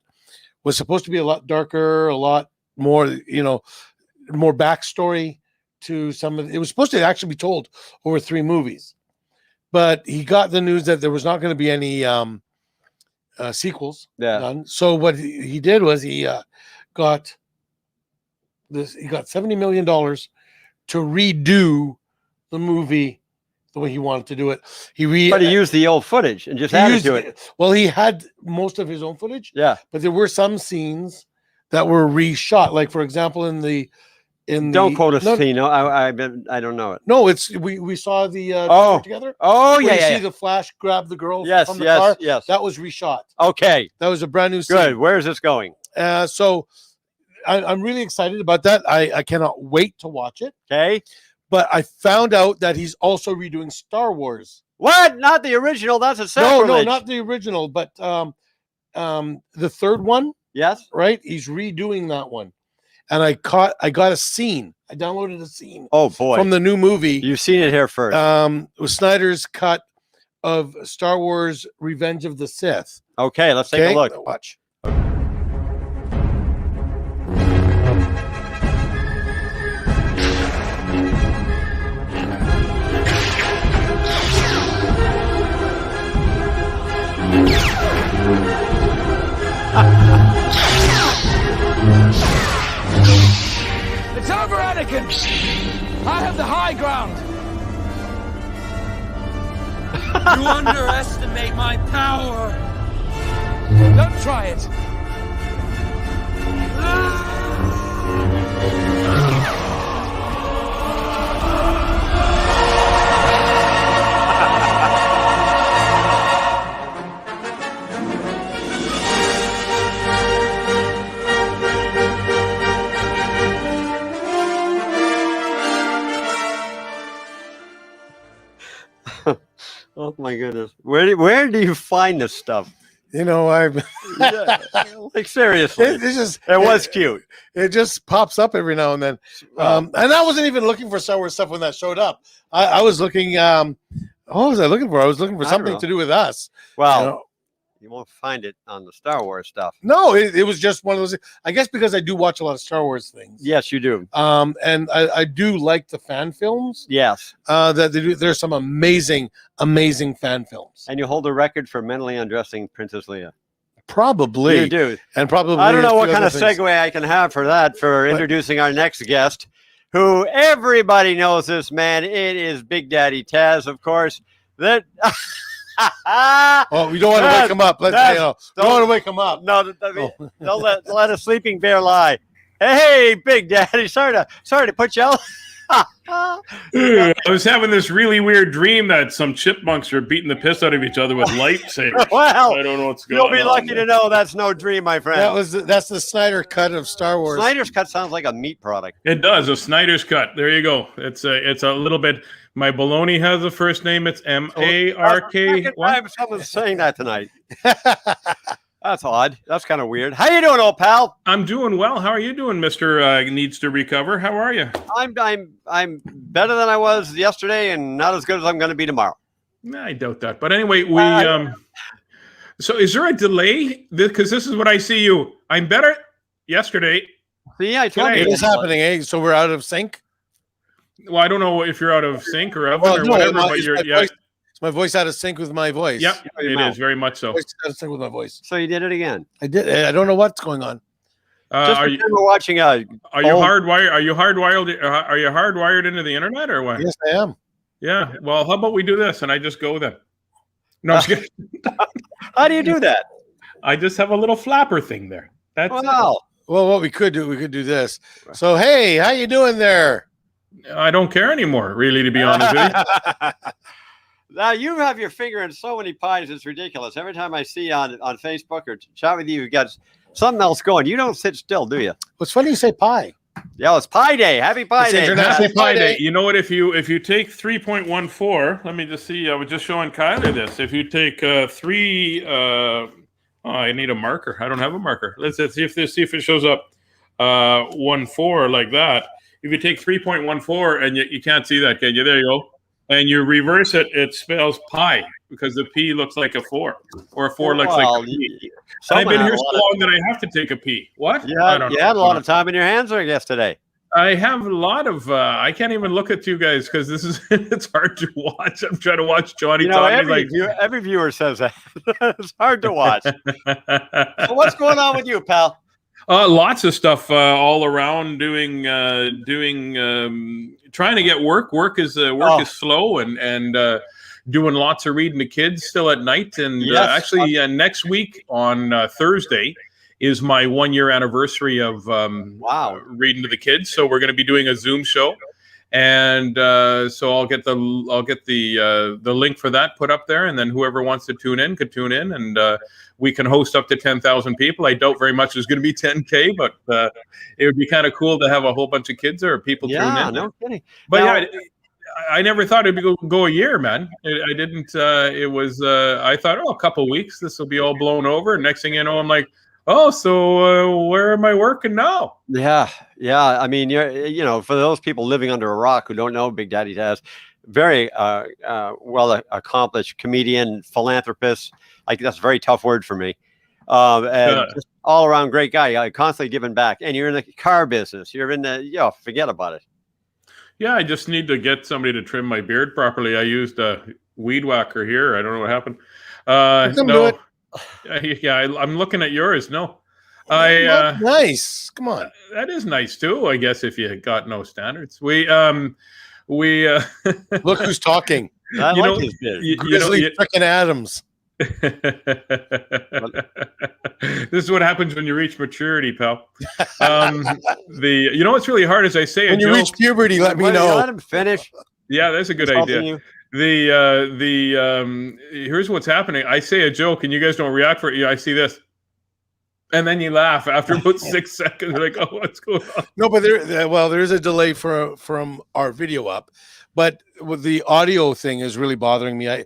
was supposed to be a lot darker, a lot more, more backstory to some of it. It was supposed to actually be told over 3 movies, but he got the news that there was not going to be any sequels done. So what he did was he got $70 million to redo the movie the way he wanted to do it. But he used the old footage and just added to it. Well, he had most of his own footage. Yeah. But there were some scenes that were reshot. Like, for example, don't quote a scene. No, I don't know it. No, we saw the together. Oh, yeah, you see the Flash grab the girl from the car. Yes. That was reshot. Okay. That was a brand new scene. Good. Where is this going? So I'm really excited about that. I cannot wait to watch it. Okay. But I found out that he's also redoing Star Wars. What? Not the original. That's a sacrilege. No, not the original, but the third one. Yes. Right? He's redoing that one. And I got a scene. I downloaded a scene. Oh boy. From the new movie. You've seen it here first. With Snyder's cut of Star Wars Revenge of the Sith. Okay, let's take a look. Watch. It's over, Anakin! I have the high ground! You underestimate my power! Don't try it! Oh my goodness. Where do you find this stuff? You know, like seriously, it was cute. It just pops up every now and then. And I wasn't even looking for Star Wars stuff when that showed up. I was looking. What was I looking for? I was looking for something to do with us. Well, you won't find it on the Star Wars stuff. No, it was just one of those. I guess because I do watch a lot of Star Wars things. Yes, you do. And I do like the fan films. Yes. That they do. There's some amazing fan films. And you hold the record for mentally undressing Princess Leia. Probably. You do. And probably. I don't know what kind of segue I can have for that for introducing our next guest, who everybody knows this man. It is Big Daddy Taz, of course. That. Oh, we don't want to wake him up. Don't want to wake him up. No, don't let a sleeping bear lie. Hey, Big Daddy, sorry to put you out. I was having this really weird dream that some chipmunks are beating the piss out of each other with lightsabers. Well, I don't know what's going on. You'll be lucky to know that's no dream, my friend. That's the Snyder cut of Star Wars. Snyder's cut sounds like a meat product. It does, a Snyder's cut. There you go. It's a little bit. My baloney has a first name. It's M-A-R-K. Someone's saying that tonight. That's odd. That's kind of weird. How you doing, old pal? I'm doing well. How are you doing, Mr. Needs to Recover? How are you? I'm better than I was yesterday, and not as good as I'm going to be tomorrow. I doubt that. But anyway, so is there a delay? Because this is what I see you. I'm better yesterday. See, I told you it is happening. Eh? So we're out of sync. Well, I don't know if you're out of sync or whatever, but my voice out of sync with my voice. Yep, it is very much so. Voice out of sync with my voice. So you did it again. I did. I don't know what's going on. Are you watching? Are you hardwired? Are you hardwired into the internet or what? Yes, I am. Yeah. Well, how about we do this and I just go then? No, I'm just kidding. How do you do that? I just have a little flapper thing there. That's wow. Well, what we could do this. So, hey, how you doing there? I don't care anymore, really, to be honest with you. Now you have your finger in so many pies, it's ridiculous. Every time I see on Facebook or chat with you, you've got something else going. You don't sit still, do you? What's funny you say pie. Yeah, it's Pie Day. Happy Pie Day. International Pie Day. You know what? If you take 3.14, let me just see. I was just showing Kyler this. If you take I need a marker. I don't have a marker. Let's see if it shows up 1.4 like that. If you take 3.14 and you can't see that, can you? There you go. And you reverse it, it spells pie because the P looks like a 4 or a 4 looks like a P. I've been here so long that I have to take a P. What? Yeah, you had a lot of time in your hands, I guess, today. I have a lot of. I can't even look at you guys because this is. It's hard to watch. I'm trying to watch Johnny. Every viewer says that. It's hard to watch. So what's going on with you, pal? Lots of stuff all around. Trying to get work. Work is slow and doing lots of reading to kids still at night. And actually, next week on Thursday is my 1-year anniversary of reading to the kids. So we're going to be doing a Zoom show, and so I'll get the link for that put up there, and then whoever wants to tune in could tune in, and we can host up to 10,000 people. I doubt very much there's going to be 10K, but it would be kind of cool to have a whole bunch of kids or people tune in. Yeah, no kidding. But now, I never thought it'd go a year, man. I didn't. It was. I thought, a couple weeks, this will be all blown over. Next thing you know, I'm like, so where am I working now? Yeah. I mean, for those people living under a rock who don't know Big Daddy Taz, very well accomplished comedian, philanthropist. Like, that's a very tough word for me. And just all around great guy, constantly giving back. And you're in the car business. You're in the forget about it. Yeah, I just need to get somebody to trim my beard properly. I used a weed whacker here. I don't know what happened. No. Yeah, I'm looking at yours. No, nice. Come on, that is nice too. I guess if you got no standards, we look who's talking. I like his beard. Frickin' Adams. This is what happens when you reach maturity, pal. What's really hard is I say when you reach puberty. Let me know. Let him finish. Yeah, that's a good idea. Here's what's happening. I say a joke and you guys don't react for it. I see this, and then you laugh after about 6 seconds. You're like, what's going on? No, but there is a delay from our video up, but with the audio thing is really bothering me.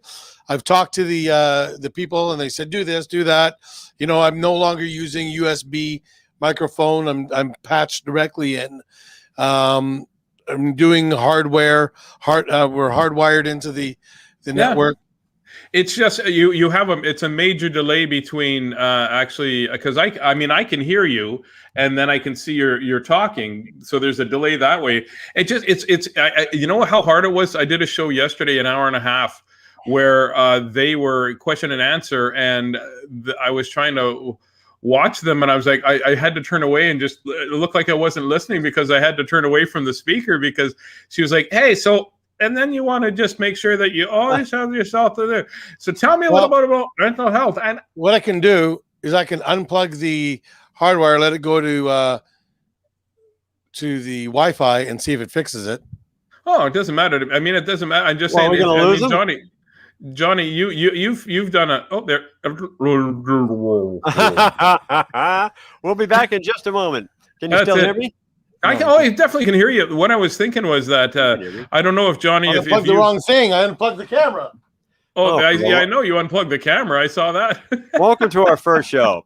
I've talked to the people, and they said do this, do that. You know, I'm no longer using USB microphone. I'm patched directly in. I'm doing hardware. We're hardwired into the network. It's just you have it's a major delay between actually, because I mean I can hear you and then I can see you're talking, so there's a delay that way. It just it's you know how hard it was. I did a show yesterday, an hour and a half, where they were question and answer, and I was trying to watch them, and I was like, I had to turn away and just it looked like I wasn't listening because I had to turn away from the speaker because she was like, hey, so. And then you want to just make sure that you always have yourself in there. So tell me a little bit about mental health. And what I can do is I can unplug the hardwire, let it go to the Wi-Fi, and see if it fixes it. Oh, it doesn't matter. I mean, it doesn't matter. I'm just saying. Johnny, you've done a. Oh, there. We'll be back in just a moment. Can you still hear me? I definitely can hear you. What I was thinking was that I don't know if Johnny, I unplugged the wrong thing. I unplugged the camera. Oh, yeah, I know you unplugged the camera. I saw that. Welcome to our first show.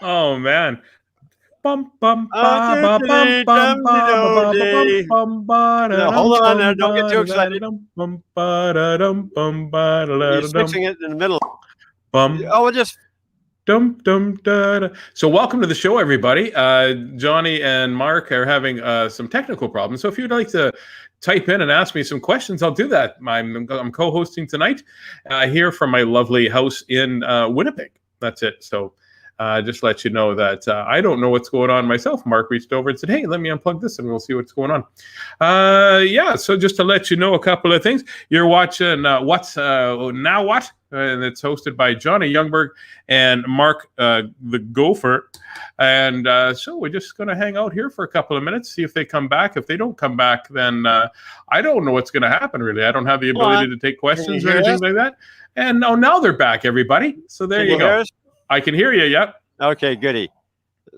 Oh man. Hold on, don't get too excited. You're switching it in the middle. We'll just. So welcome to the show, everybody. Johnny and Mark are having some technical problems. So if you'd like to type in and ask me some questions, I'll do that. I'm co-hosting tonight here from my lovely house in Winnipeg. That's it. So just let you know that I don't know what's going on myself. Mark reached over and said, hey, let me unplug this and we'll see what's going on. So just to let you know a couple of things. You're watching What's Now What? And it's hosted by Johnny Youngberg and Mark the Gopher. And so we're just going to hang out here for a couple of minutes, see if they come back. If they don't come back, then I don't know what's going to happen, really. I don't have the ability to take questions or anything like that. And now they're back, everybody. So there you go. I can hear you, yep. Okay, goody.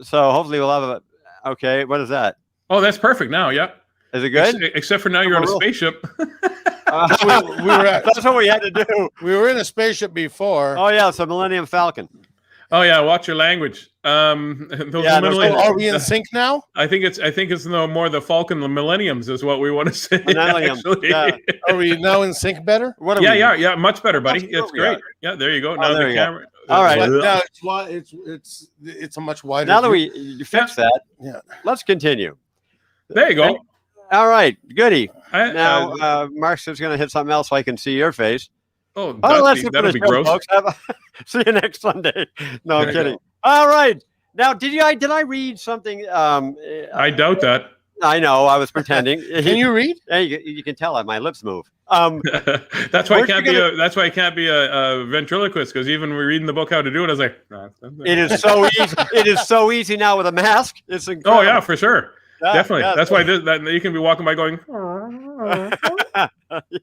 So hopefully we'll have okay, what is that? Oh, that's perfect now, yep. Is it good? Except for now you're on a spaceship. That's what we had to do. We were in a spaceship before. Oh yeah, it's a Millennium Falcon. Oh yeah, watch your language. Are we in sync now? I think it's no more the Falcon, the Millenniums is what we want to say. Yeah. Are we now in sync better? Yeah, much better, buddy. It's great. Yeah, there you go. Now the camera. All right. Now it's a much wider. Now that you fixed that, let's continue. There you go. All right, goody. Now, Mark's just going to hit something else so I can see your face. That'd be gross. Folks. See you next Sunday. No, I'm kidding. All right. Now, did I read something? I doubt that. I know. I was pretending. Can you read? Hey, you can tell my lips move. That's why I can't be a ventriloquist, because even reading the book how to do it, I was like, it is so easy. It is so easy now with a mask. It's incredible. Oh yeah, for sure. Definitely. That's why you can be walking by going.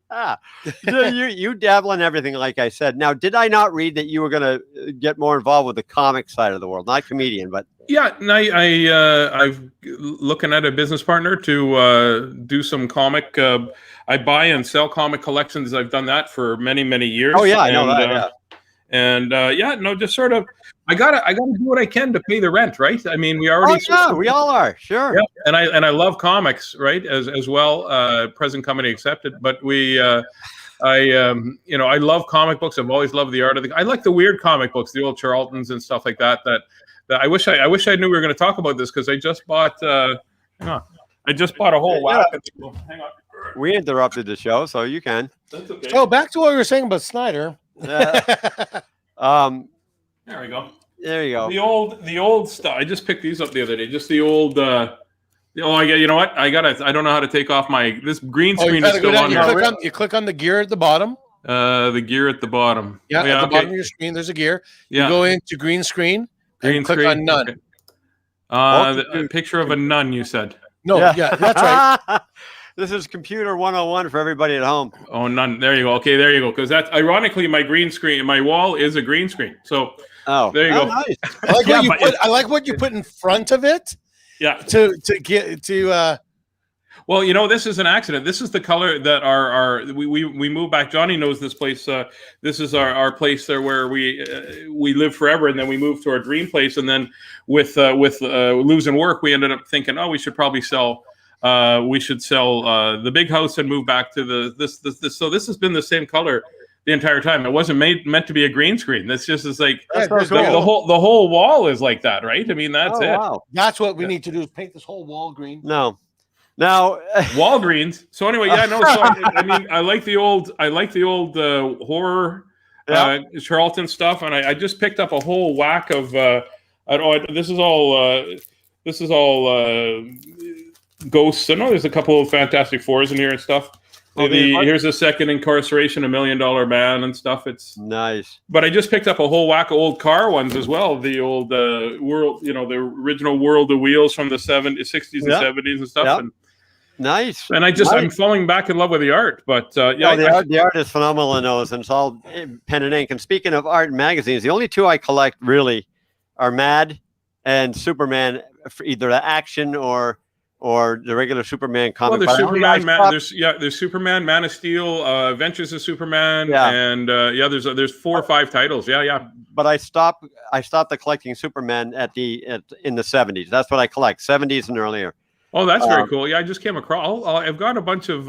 Yeah. You dabble in everything, like I said. Now, did I not read that you were going to get more involved with the comic side of the world? Not comedian, but yeah. I'm looking at a business partner to do some comic. I buy and sell comic collections. I've done that for many, many years. Oh yeah, I know that. Yeah. And just sort of, I gotta do what I can to pay the rent, right? I mean, we already. Oh, yeah, we all are, sure. Yeah, and I love comics, right? As well, present company accepted. But I love comic books. I've always loved the art of I like the weird comic books, the old Charltons and stuff like that. That I wish I knew we were going to talk about this, because I just bought. Hang on, I just bought a whole whack. Hang on. We interrupted the show, so you can. That's okay. So back to what we were saying about Snyder. There we go. There you go. The old stuff. I just picked these up the other day. Just the old. You know what? I don't know how to take off this green screen is still on here. You click on the gear at the bottom. The gear at the bottom. Yeah, at the bottom of your screen, there's a gear. Yeah. You go into green screen. And click on none. Okay. The picture of a nun, you said. No, yeah that's right. This is computer 101 for everybody at home. Oh, none. There you go. Okay, there you go. Because that's ironically my green screen. My wall is a green screen. So there you go. Nice. I like what you put in front of it. Yeah. To get to. Well, this is an accident. This is the color that we moved back. Johnny knows this place. This is our place there where we live forever, and then we moved to our dream place. And then with losing work, we ended up thinking, oh, we should probably sell. We should sell the big house and move back to this. So this has been the same color the entire time. It wasn't meant to be a green screen. This just is like the whole wall is like that, right? I mean, that's it. Wow. That's what we need to do is paint this whole wall green. No. Now Walgreens. So anyway, yeah, no. So I mean, I like the old horror Charlton stuff, and I just picked up a whole whack of. This is all ghosts. I know there's a couple of Fantastic Fours in here and stuff. Here's a second incarceration, $1 Million Man and stuff. It's nice. But I just picked up a whole whack of old car ones as well. The old world, the original World of Wheels from the 60s and 70s and stuff. And, nice. And I'm falling back in love with the art. But the art is phenomenal in those, and it's all pen and ink. And speaking of art and magazines, the only two I collect really are Mad and Superman, for either the action or the regular Superman comic. Well, there's Superman, there's Superman, Man of Steel, Adventures of Superman, and there's 4 or 5 titles. Yeah. But I stopped collecting Superman in the 70s. That's what I collect, 70s and earlier. Oh, that's very cool. Yeah, I just came across. I've got a bunch of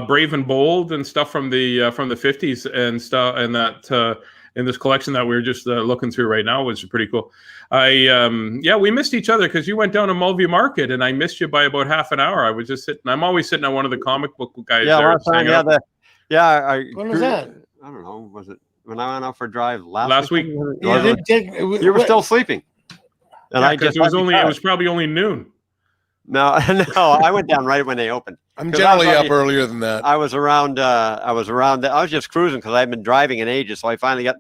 Brave and Bold and stuff from the 50s and stuff, and that in this collection that we were just looking through right now, which is pretty cool. We missed each other because you went down to Mulvey Market, and I missed you by about half an hour. I was just sitting. I'm always sitting at one of the comic book guys there. When was that? I don't know. Was it when I went out for a drive last week? You were still sleeping, and it was probably only noon. No, I went down right when they opened. I'm generally up earlier than that. I was around. I was just cruising because I've been driving in ages. So I finally got.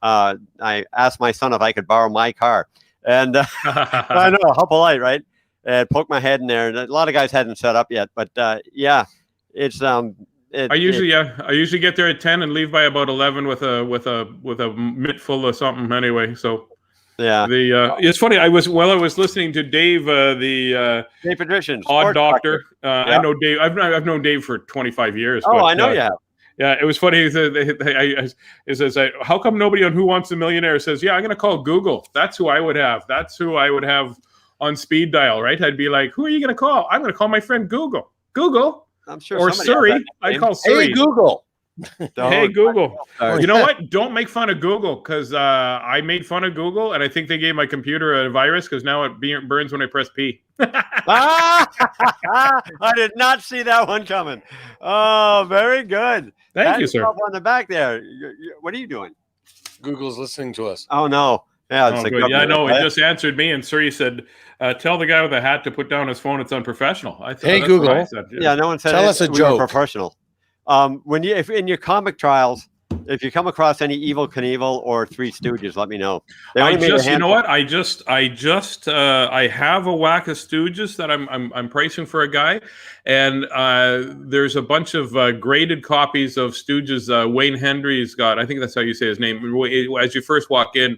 I asked my son if I could borrow my car, and I know how polite, right? And poked my head in there, and a lot of guys hadn't set up yet. But it's I usually get there at 10 and leave by about 11 with a mitt full of something anyway. So. Yeah. It's funny. I was listening to Dave, Dave PETRISHEN, Odd Doctor. I know Dave. I've known Dave for 25 years. Oh, I know you have. Yeah, it was funny. He says, "How come nobody on Who Wants a Millionaire says, yeah, I'm going to call Google. That's who I would have. That's who I would have on speed dial, right? I'd be like, who are you going to call? I'm going to call my friend Google. Google. I'm sure. Or Siri. I'd call Siri. Hey, Google. Hey, Google. You know what? Don't make fun of Google because I made fun of Google, and I think they gave my computer a virus because now it burns when I press P. I did not see that one coming. Oh, very good. Thank you, sir. On the back there. What are you doing? Google's listening to us. Oh, no. Yeah, I know. It just answered me, and Siri said, tell the guy with the hat to put down his phone. It's unprofessional. Hey, Google. I said, yeah, no one said tell us a joke. Professional. If in your comic trials, if you come across any Evel Knievel or Three Stooges, let me know. You know what? I have a whack of Stooges that I'm pricing for a guy, and there's a bunch of graded copies of Stooges. Wayne Hendry's got. I think that's how you say his name. As you first walk in,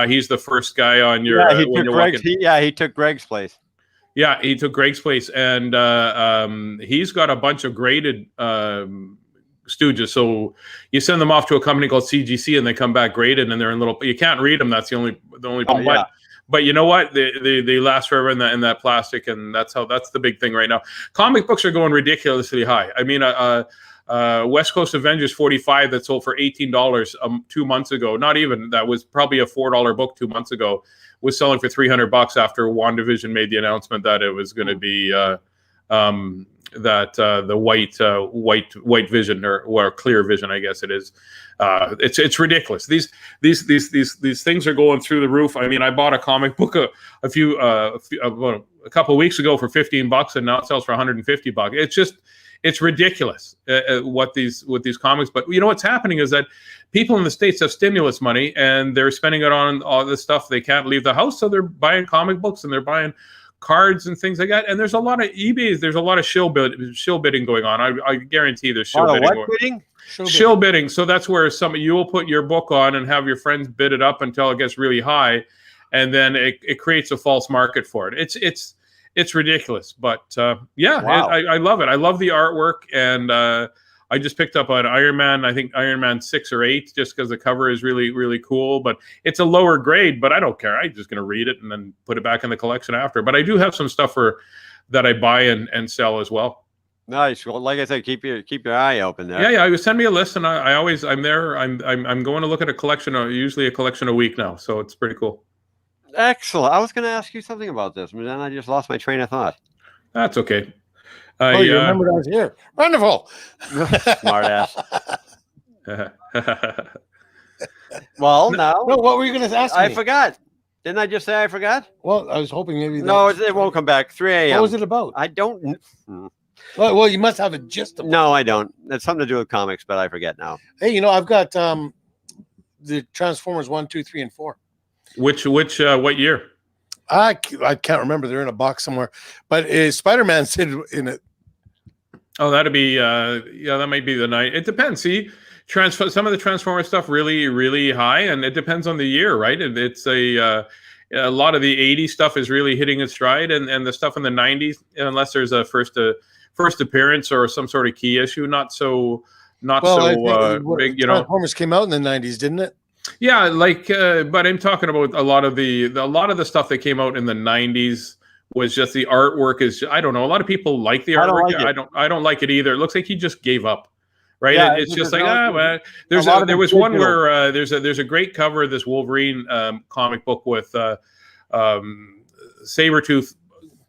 he's the first guy on your. Yeah, he took Greg's place. Yeah, he took Greg's place, and he's got a bunch of graded Stooges. So you send them off to a company called CGC, and they come back graded, and they're in little. You can't read them. That's the only problem. Yeah. But you know what? They last forever in that plastic, and that's the big thing right now. Comic books are going ridiculously high. I mean, West Coast Avengers 45 that sold for $18 2 months ago. Not even that was probably a $4 book 2 months ago. Was selling for $300 after WandaVision made the announcement that it was going to be the white vision or clear vision, I guess it is. It's ridiculous. These things are going through the roof. I mean, I bought a comic book a couple of weeks ago for $15, and now it sells for $150. It's ridiculous what these comics. But you know what's happening is that people in the States have stimulus money and they're spending it on all this stuff. They can't leave the house, so they're buying comic books and they're buying cards and things like that. And there's a lot of eBays. There's a lot of shill bidding going on. I guarantee there's shill bidding. Shill bidding. So that's where you will put your book on and have your friends bid it up until it gets really high, and then it creates a false market for it. it's ridiculous. But yeah, Wow. I love it. I love the artwork, and I just picked up an Iron Man. I think Iron Man 6 or 8, just because the cover is really, really cool. But it's a lower grade, but I don't care. I'm just going to read it and then put it back in the collection after. But I do have some stuff that I buy and sell as well. Nice. Well, like I said, keep your eye open there. Yeah. Send me a list, and I'm there. I'm going to look at a collection. Usually a collection a week now, so it's pretty cool. Excellent. I was going to ask you something about this, but then I just lost my train of thought. That's okay. Oh, you remembered I was here. Wonderful. Smart ass. Well, now. No, what were you going to ask me? I forgot. Didn't I just say I forgot? Well, I was hoping maybe. No, it won't come back. 3 a.m. What was it about? I don't. Well, you must have a gist of it. No, I don't. It's something to do with comics, but I forget now. Hey, I've got the Transformers 1, 2, 3, and 4. Which what year? I can't remember. They're in a box somewhere. But Spider-Man's in it. Oh, that'd be that might be the night. It depends. See, some of the Transformer stuff really, really high, and it depends on the year, right? It's a lot of the 80s stuff is really hitting its stride, and the stuff in the 90s, unless there's a first appearance or some sort of key issue, not so big. Transformers came out in the 90s, didn't it? Yeah, but I'm talking about a lot of the stuff that came out in the 90s. Was just the artwork is, I don't know. A lot of people like the artwork. I don't like it either. It looks like he just gave up, right? Yeah, it's just like, well, there was one where there's a great cover of this Wolverine comic book with Sabretooth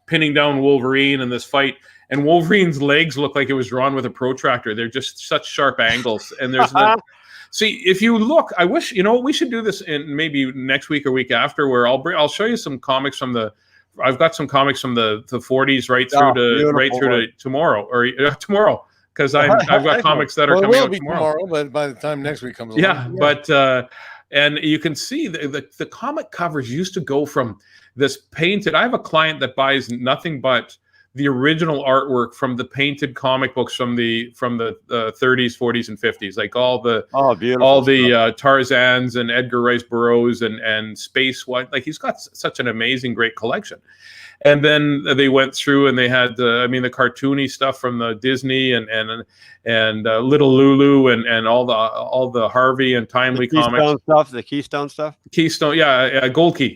pinning down Wolverine in this fight, and Wolverine's legs look like it was drawn with a protractor. They're just such sharp angles, and there's see, if you look, I wish, we should do this in maybe next week or week after, where I'll show you some comics from I've got some comics from the 40s right through to tomorrow tomorrow, because I've got comics that are coming out tomorrow. But by the time next week comes along. But and you can see the comic covers used to go from this painted. I have a client that buys nothing but the original artwork from the painted comic books from the 30s, 40s, and 50s, like all the Tarzans and Edgar Rice Burroughs and Space White. Like, he's got such an amazing, great collection. And then they went through and they had the cartoony stuff from the Disney and Little Lulu and all the Harvey and Timely comics. The Keystone stuff. Gold Key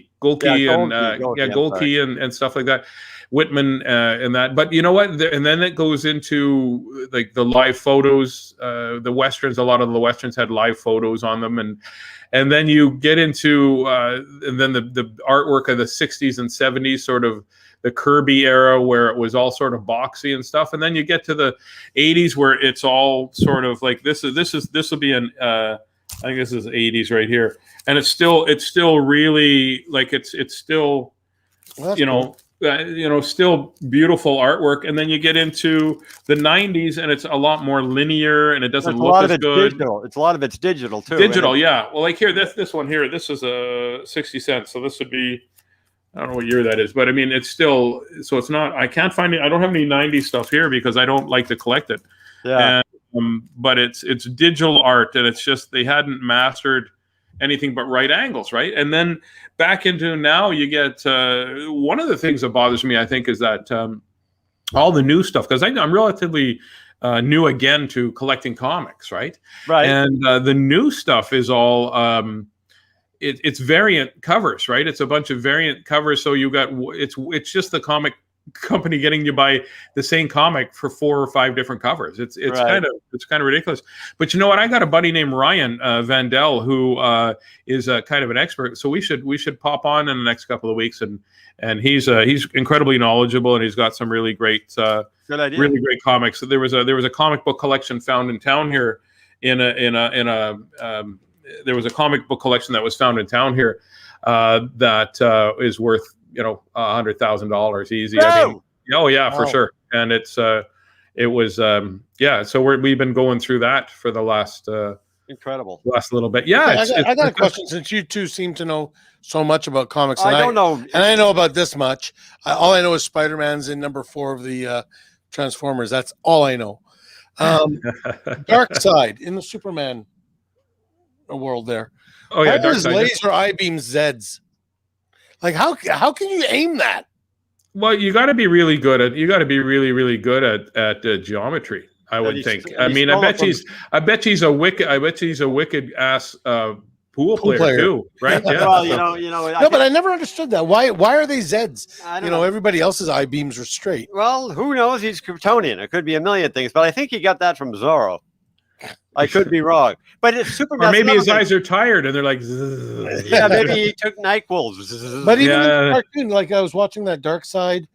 and stuff like that. Whitman and that, but you know what? And then it goes into like the live photos, the westerns. A lot of the westerns had live photos on them, and then you get into and then the artwork of the 60s and 70s, sort of the Kirby era, where it was all sort of boxy and stuff, and then you get to the 80s where it's all sort of like this will be an I think this is 80s right here, and it's still really like it's still still beautiful artwork. And then you get into the 90s and it's a lot more linear and it doesn't look as good. It's a lot of it's digital too. Digital, yeah. Well, like here, this one here, this is a 60 cents. So this would be, I don't know what year that is, but I mean, it's still, so it's not, I can't find it. I don't have any 90s stuff here because I don't like to collect it. Yeah. But it's digital art, and it's just, they hadn't mastered anything but right angles, right? And then back into now, you get one of the things that bothers me, I think, is that all the new stuff, because I'm relatively new again to collecting comics, right? Right. And the new stuff is all it's variant covers, right? It's a bunch of variant covers. So you got it's just the comic company getting you buy the same comic for 4 or 5 different covers. It's right. kind of ridiculous. But you know what? I got a buddy named Ryan Vandell who is kind of an expert. So we should pop on in the next couple of weeks, and he's incredibly knowledgeable, and he's got some really great good idea. Really great comics. So there was a comic book collection found in town here there was a comic book collection that was found in town here that is worth $100,000 easy. No! I mean, oh yeah, Wow. for sure. And it was So we've been going through that for the last incredible last little bit. Yeah, I got a question, since you two seem to know so much about comics. And I don't know, and I know about this much. All I know is Spider-Man's in number 4 of the Transformers. That's all I know. Dark Side in the Superman world there. Oh yeah, Dark Side. Laser I-beam Zeds. Like how can you aim that? Well, you got to be really good at. You got to be really, really good at geometry. I would think. I mean, I bet she's a wicked ass pool player too, right? Yeah. Well, no, but I never understood that. Why are they Zeds? I don't know. Everybody else's I-beams are straight. Well, who knows? He's Kryptonian. It could be a million things, but I think he got that from Zorro. I could be wrong, but it's Superman. Or maybe his eyes are tired and they're like, yeah, maybe he took NyQuil. But even in the cartoon, like I was watching that Dark Side.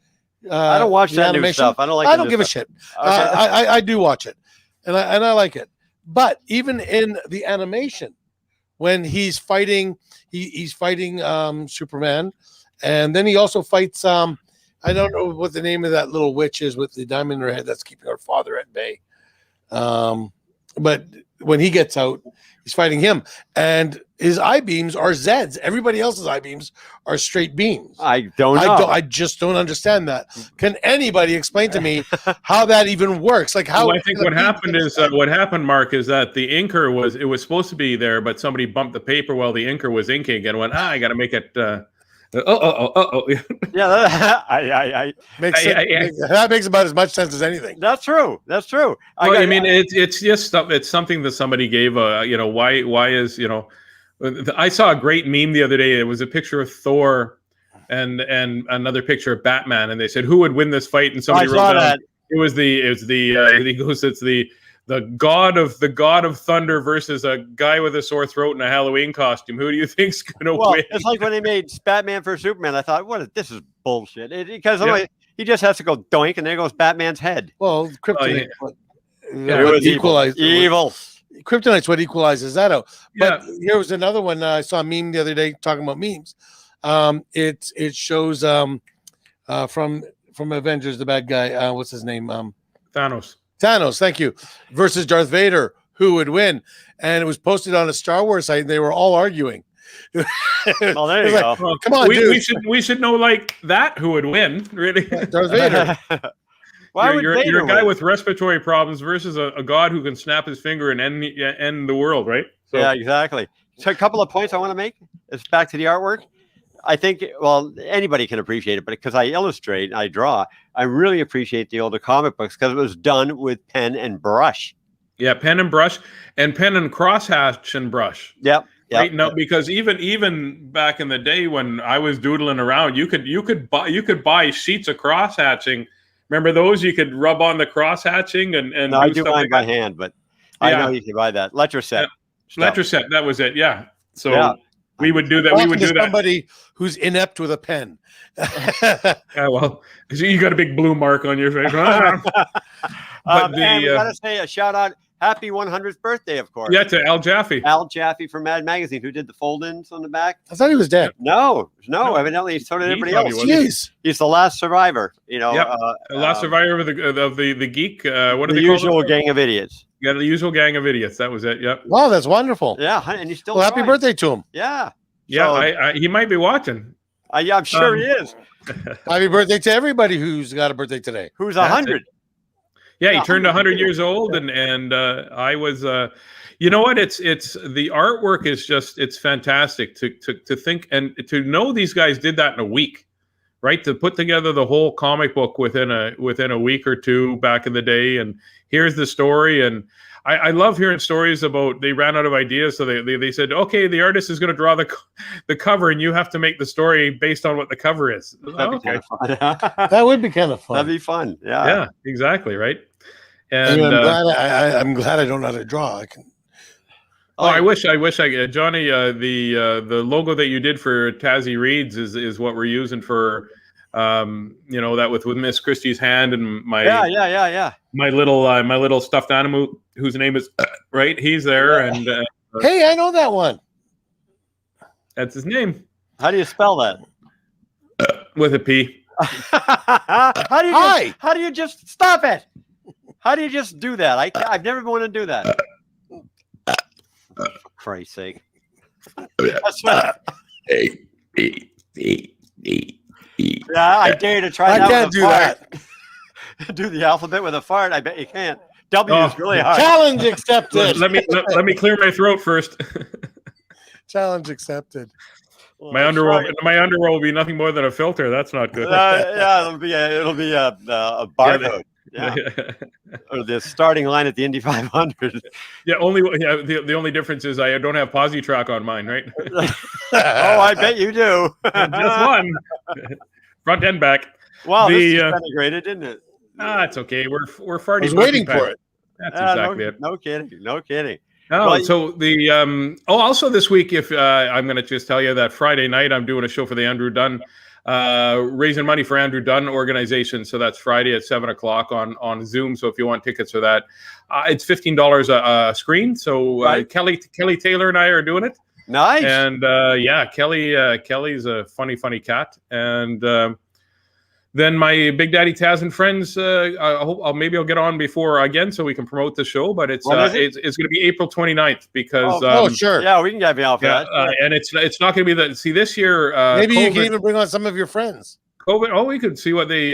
I don't watch that new stuff. I don't like. I don't give a shit. Okay. I do watch it, and I like it. But even in the animation, when he's fighting, he's fighting Superman, and then he also fights. I don't know what the name of that little witch is with the diamond in her head that's keeping her father at bay. But when he gets out, he's fighting him, and his I-beams are Zeds. Everybody else's I-beams are straight beams. I don't know. I just don't understand that. Can anybody explain to me how that even works? Like how? Well, I think what happened, Mark, is that the inker was supposed to be there, but somebody bumped the paper while the inker was inking and went, I got to make it. Yeah, that makes about as much sense as anything. That's true. I mean, it's just stuff. It's something that somebody gave. Why is I saw a great meme the other day. It was a picture of Thor and another picture of Batman, and they said who would win this fight, and somebody wrote down that. It was the god of thunder versus a guy with a sore throat and a Halloween costume. Who do you think's gonna win? It's like when they made Batman for Superman. I thought, this is bullshit. Because he just has to go doink, and there goes Batman's head. Well, Kryptonite evil. Kryptonite's what equalizes that out. But here was another one. I saw a meme the other day talking about memes. It shows from Avengers, the bad guy. What's his name? Thanos, thank you. Versus Darth Vader, who would win? And it was posted on a Star Wars site, and they were all arguing. Well, there you go. Well, come on, dude. We should know like that who would win, really. Darth Vader. Why would Vader you're a guy with respiratory problems versus a god who can snap his finger and end the world, right? So. Yeah, exactly. So a couple of points I want to make is back to the artwork. I think, anybody can appreciate it, but because I illustrate, I draw, I really appreciate the older comic books because it was done with pen and brush. Yeah, pen and brush, and pen and crosshatch and brush. Yep. Right now, because even back in the day when I was doodling around, you could buy sheets of crosshatching. Remember those? You could rub on the crosshatching and. No, I do mine by hand, but I know you can buy that Letraset. Yeah. Letraset, that was it. Yeah. So. Yeah. We would do that. We would do that. Somebody who's inept with a pen. Well, you got a big blue mark on your face. And we got to say a shout out. Happy 100th birthday, of course. Yeah, to Al Jaffe. Al Jaffe from Mad Magazine, who did the fold-ins on the back. I thought he was dead. No, evidently so did everybody else. Jeez. He's the last survivor. The last survivor of the geek. What are they called? The usual gang of idiots. Yeah, the usual gang of idiots. That was it. Yep. Wow, that's wonderful. Yeah, and he's still. Well, happy birthday to him. Yeah. Yeah, he might be watching. Yeah, I'm sure he is. Happy birthday to everybody who's got a birthday today. Who's 100? Yeah, he turned 100 years old, and I was. You know what? It's the artwork is just it's fantastic to think and to know these guys did that in a week, right? To put together the whole comic book within a week or two back in the day, and here's the story. And I love hearing stories about they ran out of ideas, so they said, okay, the artist is going to draw the cover, and you have to make the story based on what the cover is. Okay, that would be kind of fun. That'd be fun. Yeah. Yeah, exactly, right. And I'm glad I don't know how to draw. I can. Oh, I wish I Johnny. The logo that you did for TAZZ Reads is what we're using for, that with Miss Christie's hand and my my little stuffed animal whose name is right. He's there, and hey, I know that one. That's his name. How do you spell that? With a P. How do you just stop it? How do you just do that? I've never wanted to do that. For Christ's sake. That's right. Yeah, I dare to try that. I can't do that. Do the alphabet with a fart. I bet you can't. W is really hard. Challenge accepted. Let me clear my throat first. Challenge accepted. Well, my underwear will be nothing more than a filter. That's not good. Yeah, it'll be a barcode. Yeah. Or the starting line at the Indy 500. Yeah, the only difference is I don't have PosiTrack on mine, right? Oh, I bet you do. Just one. Front and back. Wow, this disintegrated, didn't it? It's okay. We're farty. I was waiting for it. That's exactly it. No kidding. No kidding. Oh, Well, so the also this week, if I'm going to just tell you that Friday night I'm doing a show for the Andrew Dunn, raising money for Andrew Dunn organization. So that's Friday at 7:00 on Zoom. So if you want tickets for that, it's $15 a screen. So Right. Kelly Taylor and I are doing it. Nice. And Kelly's a funny cat. And then my Big Daddy Taz and friends, I hope maybe I'll get on before again so we can promote the show. But it's going to be April 29th because sure, yeah, we can get me out for that. and it's not going to be that. See, this year maybe COVID, you can even bring on some of your friends. COVID. Oh, we could see what they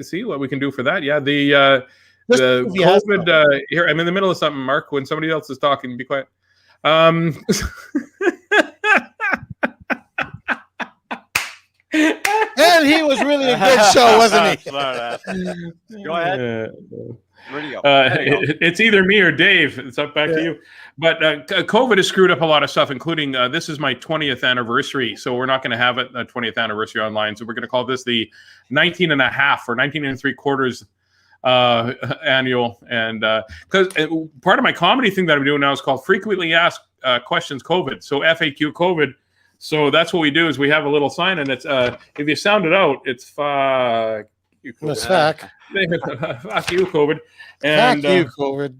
see what we can do for that. Yeah, the COVID. Here, I'm in the middle of something, Mark. When somebody else is talking, be quiet. And he was really a good show, wasn't he? Go ahead. Where'd you go? It's either me or Dave. It's up back to you. But COVID has screwed up a lot of stuff, including this is my 20th anniversary. So we're not going to have it, the 20th anniversary online. So we're going to call this the 19 and a half or 19 and 3/4 annual. And because part of my comedy thing that I'm doing now is called Frequently Asked Questions COVID. So FAQ COVID. So that's what we do is we have a little sign, and it's if you sound it out, it's fuck you, COVID. It's fact. Fuck you, COVID. And Fuck you, COVID.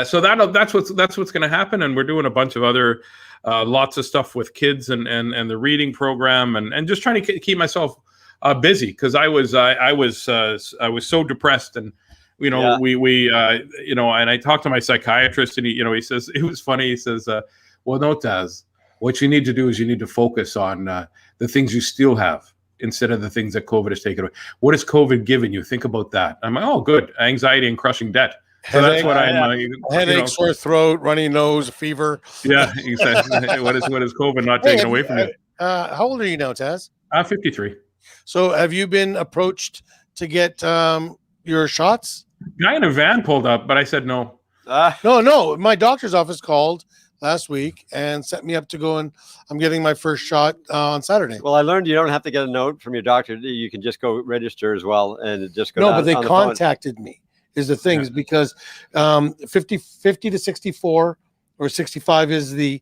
So that's what's going to happen, and we're doing a bunch of other lots of stuff with kids and the reading program, and just trying to keep myself busy because I was so depressed, and we and I talked to my psychiatrist, and he says it was funny. He says, "Well, no, Taz. What you need to do is you need to focus on the things you still have instead of the things that COVID has taken away. What has COVID given you? Think about that." I'm like, oh, good. Anxiety and crushing debt. So that's what headache, sore throat, runny nose, fever. Yeah, exactly. What is COVID not taking away from you? How old are you now, Taz? I'm 53. So have you been approached to get your shots? Guy in a van pulled up, but I said no. No. My doctor's office called last week and set me up to go, and I'm getting my first shot on Saturday. Well, I learned you don't have to get a note from your doctor. You can just go register as well and just go. No, but they contacted me. Is the thing is because 50 to 64 or 65 is the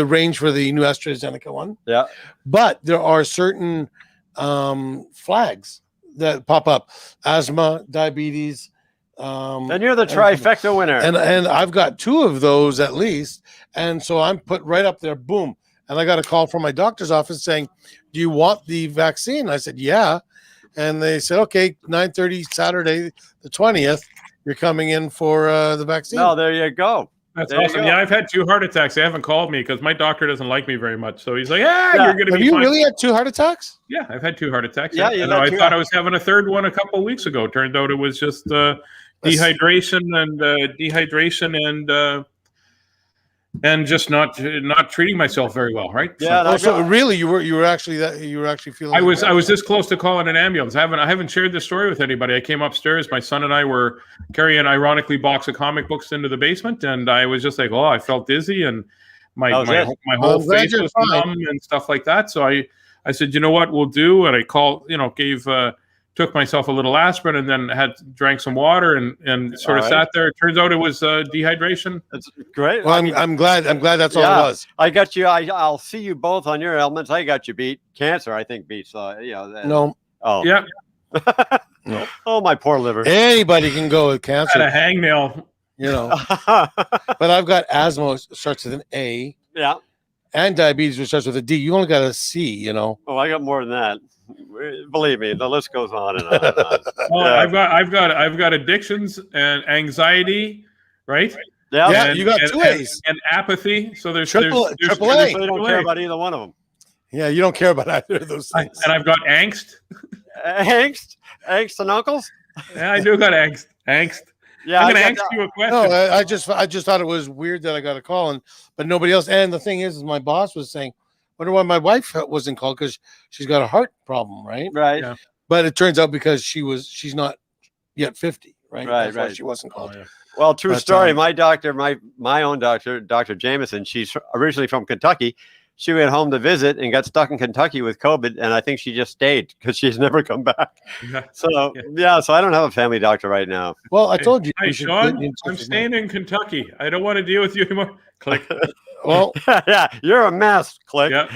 range for the new AstraZeneca one. Yeah, but there are certain flags that pop up: asthma, diabetes. And you're the trifecta winner. And I've got 2 of those at least, and so I'm put right up there. Boom! And I got a call from my doctor's office saying, "Do you want the vaccine?" I said, "Yeah." And they said, okay, 9:30 Saturday, the 20th, you're coming in for the vaccine. Oh, there you go. That's awesome. Yeah, I've had 2 heart attacks. They haven't called me because my doctor doesn't like me very much. So he's like, you're going to be fine. Have you really had 2 heart attacks? Yeah, I've had 2 heart attacks. Yeah, I thought I was having a third one a couple of weeks ago. Turned out it was just dehydration and just not treating myself very well, right? Yeah. So really, you were actually feeling. I was this close to calling an ambulance. I haven't shared this story with anybody. I came upstairs. My son and I were carrying, ironically, box of comic books into the basement, and I was just like, oh, I felt dizzy, and my whole face was numb and stuff like that. So I said, you know what, we'll do, and I called, took myself a little aspirin and then drank some water and sort of sat there. It turns out it was dehydration. That's great. Well, I'm glad that's all it was. I got you. I'll see you both on your ailments. I got you beat. Cancer, I think, beats. No. Oh. Yeah. No. Oh, my poor liver. Anybody can go with cancer. I had a hangnail. But I've got asthma, which starts with an A. Yeah. And diabetes, which starts with a D. You only got a C, Oh, I got more than that. Believe me, the list goes on and on. And on. I've got addictions and anxiety, right? Yeah, you got 2 A's and apathy. So there's triple A. So you don't care about either one of them. Yeah, you don't care about either of those things. And I've got angst. Angst and uncles. Yeah, I do got angst. Yeah, I'm gonna ask you a question. No, I just thought it was weird that I got a call, but nobody else. And the thing is my boss was saying, wonder why my wife wasn't called, because she's got a heart problem, right? Right. Yeah. But it turns out because she's not yet 50, right? Right, That's why right. she wasn't called. Oh, yeah. Well, true But, story. My doctor, my own doctor, Dr. Jameson, she's originally from Kentucky. She went home to visit and got stuck in Kentucky with COVID, and I think she just stayed because she's never come back. So so I don't have a family doctor right now. Well, I told you. Hey, Sean, I'm staying in Kentucky. I don't want to deal with you anymore. Click. Well, yeah, you're a mess. Click. Yeah.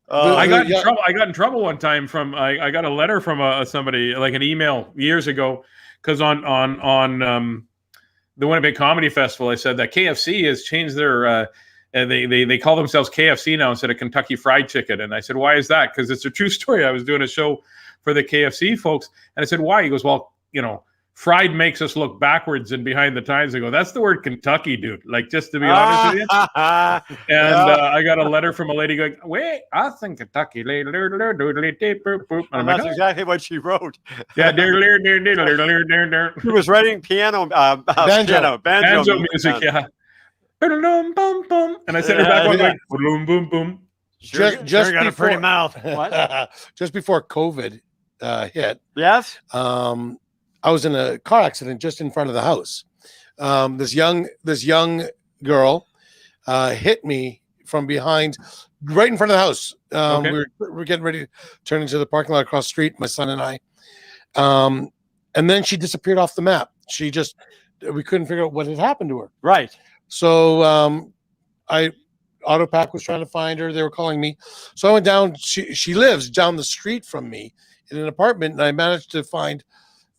I got in trouble. I got in trouble one time from I got a letter from somebody, like an email years ago, because on the Winnipeg Comedy Festival, I said that KFC has changed their they call themselves KFC now instead of Kentucky Fried Chicken, and I said, why is that? Because it's a true story. I was doing a show for the KFC folks, and I said, why? He goes, well, fried makes us look backwards and behind the times. I go, that's the word Kentucky, dude. Like, just to be honest with you. And I got a letter from a lady going, wait, I think Kentucky. And I'm that's exactly what she wrote. Yeah. She was writing banjo music. Yeah. And I sent her back one like, boom, boom, boom. Just got before, a pretty mouth. What? Just before COVID hit. Yes. I was in a car accident just in front of the house. This young girl hit me from behind, right in front of the house. Okay. We're getting ready to turn into the parking lot across the street, my son and I. And then she disappeared off the map. We couldn't figure out what had happened to her. Right. So AutoPack was trying to find her. They were calling me. So I went down. She lives down the street from me in an apartment, and I managed to find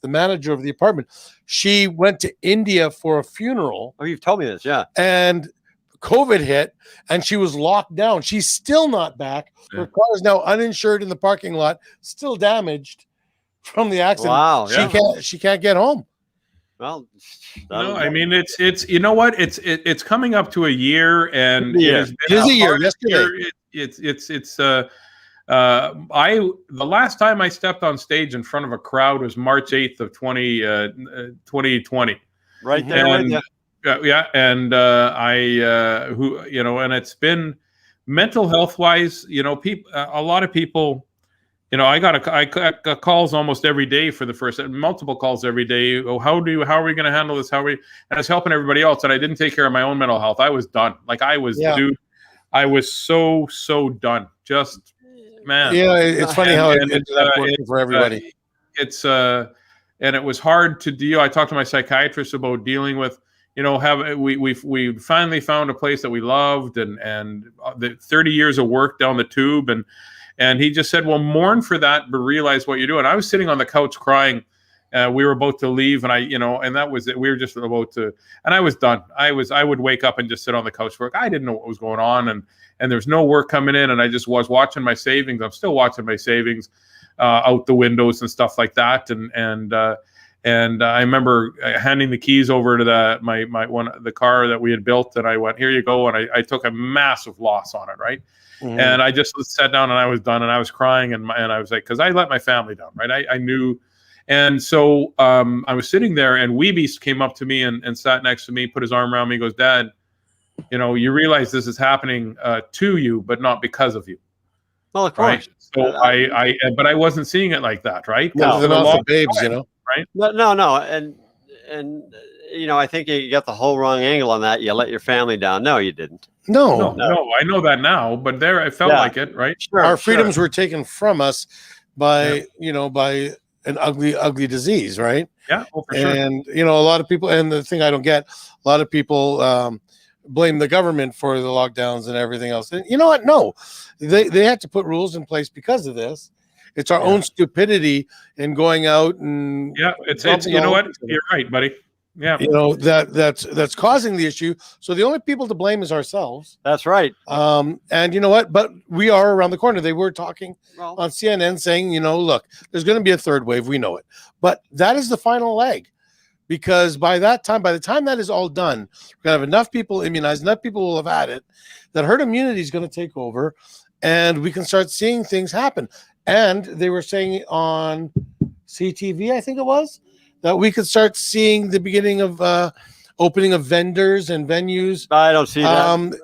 the manager of the apartment. She went to India for a funeral. Oh, you've told me this, yeah. And COVID hit, and she was locked down. She's still not back. Her car is now uninsured in the parking lot, still damaged from the accident. Wow. She can't get home. Well, no, I mean it's you know what, it's coming up to a year, and it is a year. Yesterday, the last time I stepped on stage in front of a crowd was March 8th of 2020. Right there. And, and and it's been mental health wise, people, a lot of people. I got calls almost every day for the first, multiple calls every day. Oh, how are we going to handle this? And I was helping everybody else, and I didn't take care of my own mental health. I was done. Like I was, dude, I was so done. Just, man. Yeah. It's funny how it ended up working for everybody. And it was hard to deal. I talked to my psychiatrist about dealing with, we finally found a place that we loved, and the 30 years of work down the tube, and he just said, well, mourn for that, but realize what you're doing. I was sitting on the couch crying. We were about to leave, and and that was it. We were just about to, and I was done. I would wake up and just sit on the couch for work. I didn't know what was going on, and there's no work coming in, and I just was watching my savings. I'm still watching my savings out the windows and stuff like that. And I remember handing the keys over to the car that we had built, and I went, here you go. And I took a massive loss on it, right? Mm-hmm. And I just sat down, and I was done, and I was crying, and I was like, because I let my family down, right? I knew. And so I was sitting there, and Weebies came up to me and sat next to me, put his arm around me, and goes, Dad, you realize this is happening to you, but not because of you. Well, of course. Right? So but I wasn't seeing it like that, right? No, they're not the babes, right? No, and I think you got the whole wrong angle on that. You let your family down. No, you didn't. No. I know that now, but there I felt like it, right? Sure, our freedoms were taken from us by by an ugly disease, right? Yeah, for sure. And a lot of people, and the thing I don't get, a lot of people blame the government for the lockdowns and everything else. And you know what? No, they had to put rules in place because of this. It's our own stupidity in going out and it's you know what? You're right, buddy. Yeah, that's causing the issue. So the only people to blame is ourselves. That's right. And you know what? But we are around the corner. They were talking on CNN saying, look, there's going to be a third wave. We know it, but that is the final leg, because by the time that is all done, we're going to have enough people immunized. Enough people will have had it that herd immunity is going to take over, and we can start seeing things happen. And they were saying on CTV, I think it was, that we could start seeing the beginning of opening of vendors and venues. I don't see that.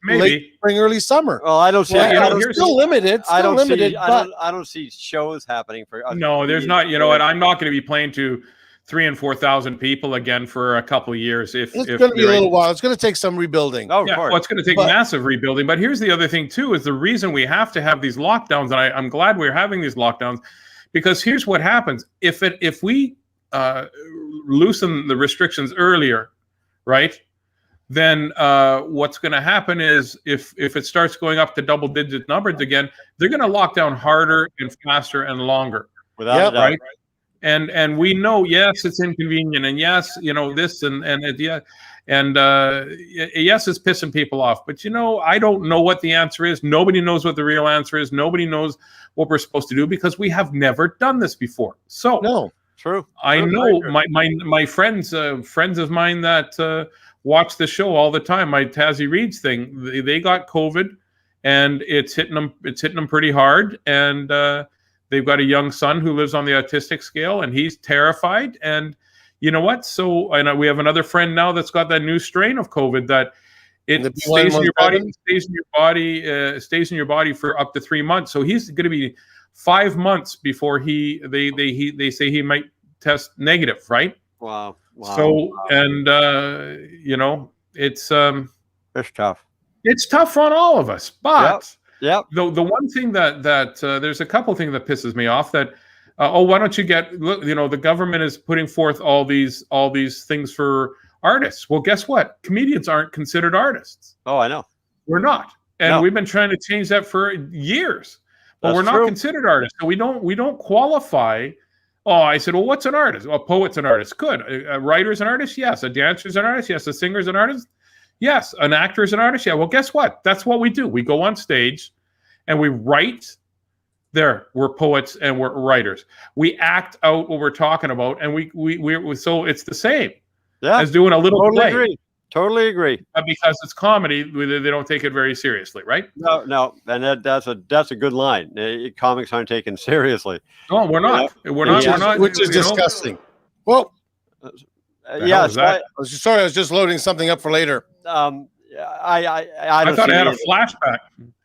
late spring, early summer. Well, I don't see. It's still limited. I don't see shows happening for. No, there's not. You know what? I'm not going to be playing to 3,000 and 4,000 people again for a couple of years. It's going to be a little while. It's going to take some rebuilding. Oh, yeah, well, it's going to take massive rebuilding. But here's the other thing too: is the reason we have to have these lockdowns, and I'm glad we're having these lockdowns, because here's what happens: if we loosen the restrictions earlier, right? Then what's going to happen is if it starts going up to double-digit numbers again, they're going to lock down harder and faster and longer. Without a doubt. Right? And we know, yes, it's inconvenient, and yes, you know, this and yes, it's pissing people off. But you know, I don't know what the answer is. Nobody knows what the real answer is. Nobody knows what we're supposed to do because we have never done this before. So no, true. I know my friends of mine that watch the show all the time. My TAZZ Reads thing, they got COVID, and it's hitting them pretty hard, and they've got a young son who lives on the autistic scale, and he's terrified. And you know what? So, and we have another friend now that's got that new strain of COVID that it stays in your body for up to 3 months. So he's going to be 5 months before they say he might test negative, right? Wow. So, and you know, it's tough. It's tough on all of us, but. Yep. The one thing that there's a couple of things that pisses me off that why don't you the government is putting forth all these things for artists. Well, guess what? Comedians aren't considered artists. Oh, I know. We're not. And we've been trying to change that for years. But we're not considered artists. So we don't qualify. Oh, I said, well, what's an artist? Well, a poet's an artist. Good. A writer's an artist? Yes. A dancer's an artist? Yes. A singer's an artist? Yes. An actor is an artist? Yeah. Well, guess what? That's what we do. We go on stage and we write. We're poets and we're writers. We act out what we're talking about, and we so it's the same as doing a little play. Totally agree. Because it's comedy, they don't take it very seriously, right? No, and that's a good line. Comics aren't taken seriously. Oh, we're not. We're not. Which is disgusting. Well, yes. I was just loading something up for later. I thought I had a flashback.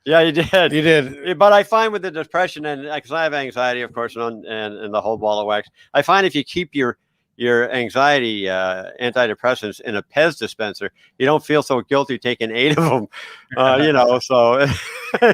Yeah, you did. You did. But I find with the depression, and because I have anxiety, of course, and the whole ball of wax, I find if you keep your anxiety antidepressants in a PEZ dispenser, you don't feel so guilty taking 8 of them. So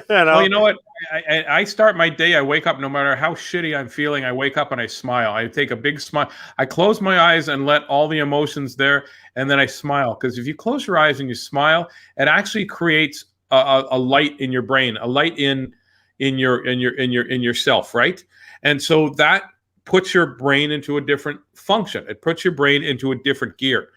Well, you know what? I start my day. I wake up, no matter how shitty I'm feeling, I wake up and I smile. I take a big smile. I close my eyes and let all the emotions there, and then I smile. Because if you close your eyes and you smile, it actually creates a light in your brain, a light in yourself, right? And so that puts your brain into a different function. It puts your brain into a different gear,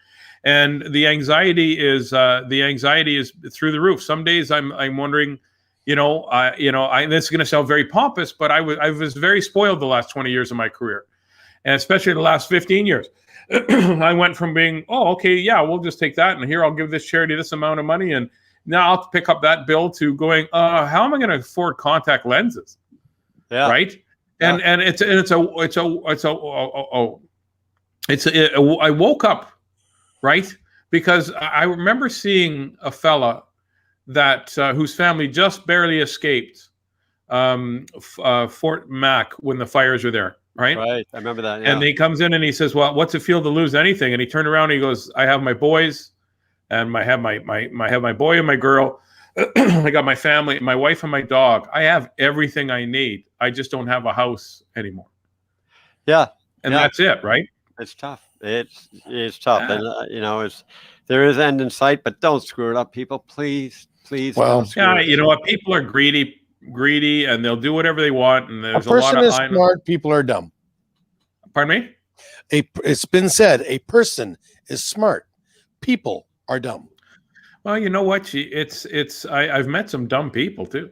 and the anxiety is through the roof. Some days I'm wondering, this is going to sound very pompous, but I was very spoiled the last 20 years of my career, and especially the last 15 years. I went from being, we'll just take that, and here I'll give this charity this amount of money, and now I'll pick up that bill, to going, how am I going to afford contact lenses? Yeah. Right. And I woke up, right? Because I remember seeing a fella that whose family just barely escaped Fort Mac when the fires were there, right? Right, I remember that. Yeah. And he comes in and he says, "Well, what's it feel to lose anything?" And he turned around and he goes, "I have my boys, and I have my boy and my girl. I got my family, my wife and my dog. I have everything I need. I just don't have a house anymore." Yeah, and that's it, right? It's tough. It's tough, and there is end in sight, but don't screw it up, people. Please. Well, you know what? People are greedy, and they'll do whatever they want. And there's a lot of smart. People are dumb. Pardon me? It's been said, a person is smart. People are dumb. Well, you know what? I've met some dumb people too.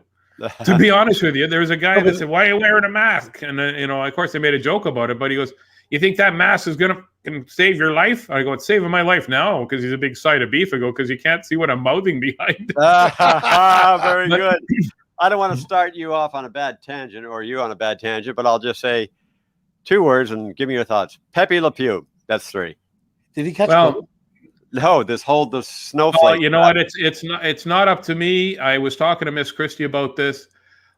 To be honest with you, there was a guy that said, "Why are you wearing a mask?" And of course, they made a joke about it. But he goes, "You think that mask is can save your life?" I go, "It's saving my life now," because he's a big side of beef. I go, "Because you can't see what I'm mouthing behind." Very good. I don't want to start you off on a bad tangent, or you on a bad tangent, but I'll just say 2 words and give me your thoughts. Pepe Le Pew. That's 3. Did he catch? Well, No, the snowflake. Oh, you know what? It's not up to me. I was talking to Miss Christie about this.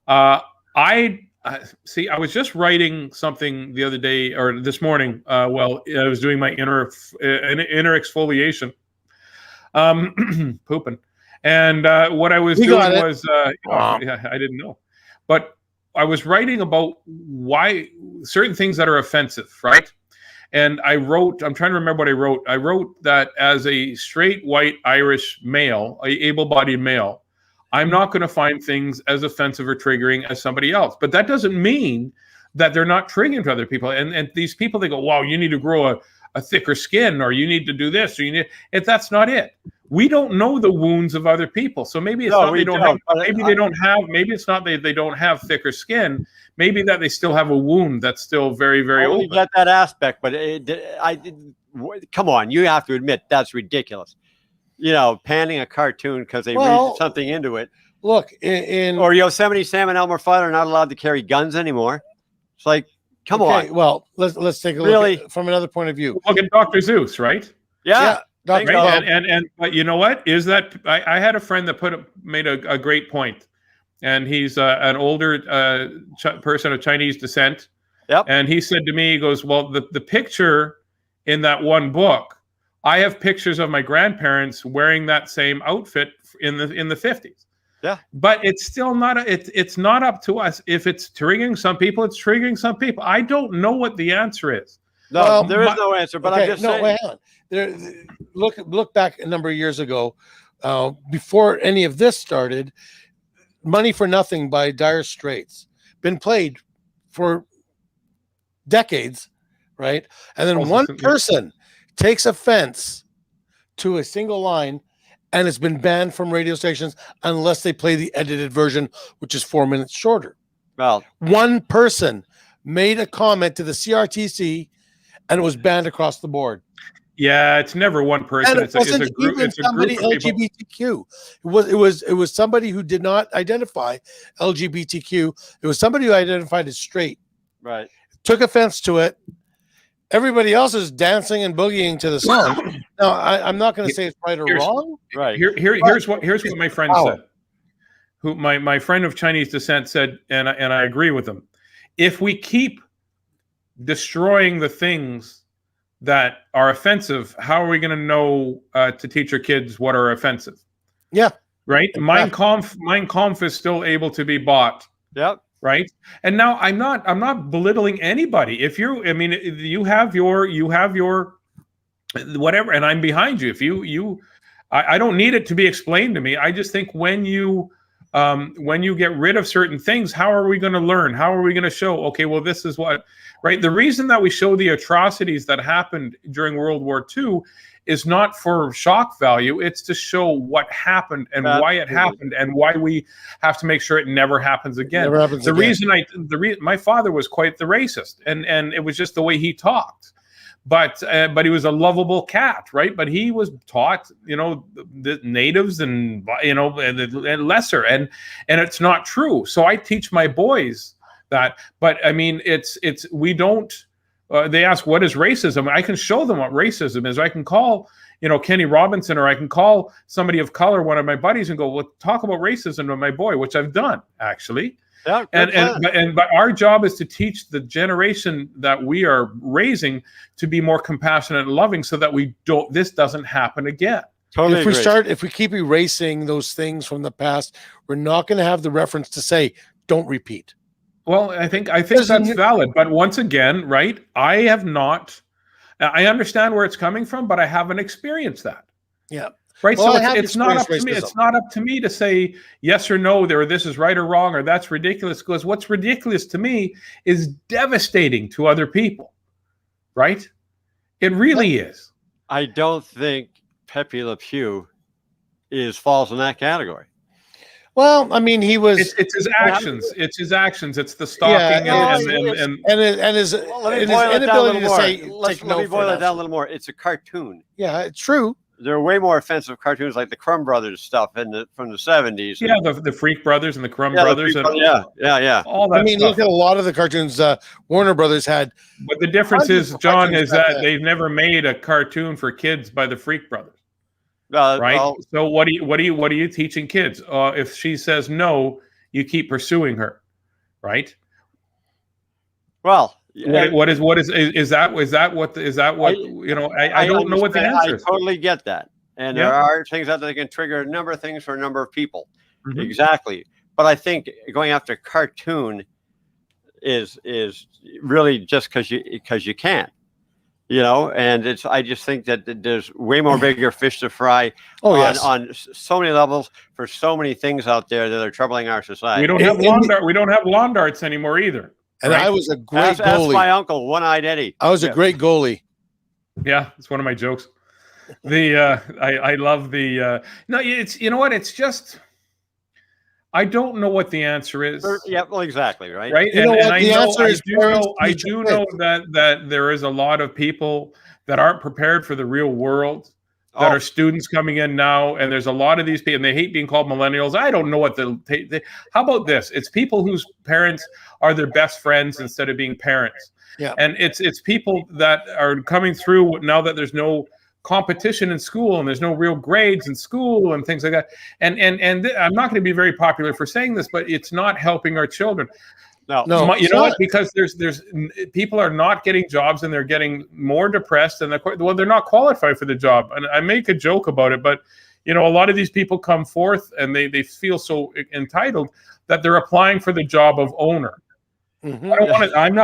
I was just writing something the other day or this morning. Well, I was doing my inner exfoliation, pooping, and what I was doing was yeah, I didn't know, but I was writing about why certain things that are offensive, right? And I wrote, I'm trying to remember what I wrote. I wrote that as a straight white Irish male, a able-bodied male, I'm not going to find things as offensive or triggering as somebody else. But that doesn't mean that they're not triggering to other people. And these people, they go, wow, you need to grow a thicker skin, or you need to do this, or you need. That's not it. We don't know the wounds of other people. So maybe it's not they don't have, maybe they don't have, maybe it's not they don't have thicker skin. Maybe that they still have a wound that's still very, very open. You get that aspect, but come on, you have to admit that's ridiculous. You know, panning a cartoon because they read something into it. Look, in or Yosemite Sam and Elmer Fudd are not allowed to carry guns anymore. It's like, come on. Well, let's take a look at, from another point of view. Look at Dr. Zeus, right? Yeah. Dr. Right? And but you know what? Is that I had a friend that made a great point, and he's an older person of Chinese descent. Yep. And he said to me, he goes, well, the picture in that one book, I have pictures of my grandparents wearing that same outfit in the 50s. Yeah. But it's still not it's not up to us. If it's triggering some people, it's triggering some people. I don't know what the answer is. No, there is no answer, but I'm just saying. Wait on. Look back a number of years ago, before any of this started, Money for Nothing by Dire Straits been played for decades, right? And then one person takes offense to a single line, and it's been banned from radio stations unless they play the edited version, which is 4 minutes shorter. Well, one person made a comment to the CRTC, and it was banned across the board. Yeah, it's never one person. And it's a group. It's somebody LGBTQ. It was somebody who did not identify LGBTQ. It was somebody who identified as straight. Right. Took offense to it. Everybody else is dancing and boogieing to the song. Now, I'm not going to say it's right or wrong. Right. Here's what my friend said. Who my friend of Chinese descent said, and I agree with him. If we keep destroying the things that are offensive, how are we going to know to teach our kids what are offensive? Yeah. Right. Mein Kampf is still able to be bought. Yep. Right. And now I'm not belittling anybody. If you have your whatever, and I'm behind you. I don't need it to be explained to me. I just think when you get rid of certain things, how are we going to learn? How are we going to show, okay, well, this is what, right? The reason that we show the atrocities that happened during World War II is not for shock value. It's to show what happened and why it happened and why we have to make sure it never happens again. My father was quite the racist, and it was just the way he talked. But he was a lovable cat, right? But he was taught, the natives and and lesser, and it's not true. So I teach my boys that. But I mean, we don't. They ask, what is racism? I can show them what racism is. I can call, Kenny Robinson, or I can call somebody of color, one of my buddies, and go, well, talk about racism to my boy, which I've done actually. Yeah, but our job is to teach the generation that we are raising to be more compassionate and loving, so that this doesn't happen again. Totally. If we keep erasing those things from the past, we're not going to have the reference to say, don't repeat. Well, I think that's valid. But once again, right, I understand where it's coming from, but I haven't experienced that. Yeah. Right. Well, so it's not up to me. It's not up to me to say yes or no, this is right or wrong, or that's ridiculous. Because what's ridiculous to me is devastating to other people. Right? It really is. I don't think Pepe Le Pew falls in that category. Well, I mean, he was. It's his actions. It's his actions. It's the stalking and his inability to say. Let me boil it down a little more. It's a cartoon. Yeah, it's true. There are way more offensive cartoons like the Crumb Brothers stuff from the 70s. Yeah, the Freak Brothers and the Crumb Brothers. Yeah. All that stuff. Look at a lot of the cartoons Warner Brothers had. But the difference is, John, is that they've never made a cartoon for kids by the Freak Brothers. right? Well, so what are you teaching kids? If she says no, you keep pursuing her, right? well, What is that what you know? I don't know what the answer is. I totally get that, and there Yeah. are things that they can trigger a number of things for a number of people. Mhm. Exactly, but I think going after cartoon is really just because you can, and I just think that there's way more bigger fish to fry on so many levels for so many things out there that are troubling our society. We don't have lawn darts anymore either. And right? I was a great goalie. Ask my uncle, One-Eyed Eddie. I was a great goalie. Yeah, it's one of my jokes. I love the no. It's what it's just. I don't know what the answer is. Yeah, well, exactly, right. Right, You know what? The answer is I do know that there is a lot of people that aren't prepared for the real world. That are students coming in now, and there's a lot of these people, and they hate being called millennials. I don't know what how about this? It's people whose parents are their best friends instead of being parents. Yeah. And it's people that are coming through now that there's no competition in school and there's no real grades in school and things like that. And I'm not going to be very popular for saying this, but it's not helping our children. No, you know what? Because there's people are not getting jobs and they're getting more depressed and they're not qualified for the job. And I make a joke about it, but a lot of these people come forth and they feel so entitled that they're applying for the job of owner. Mm-hmm. I'm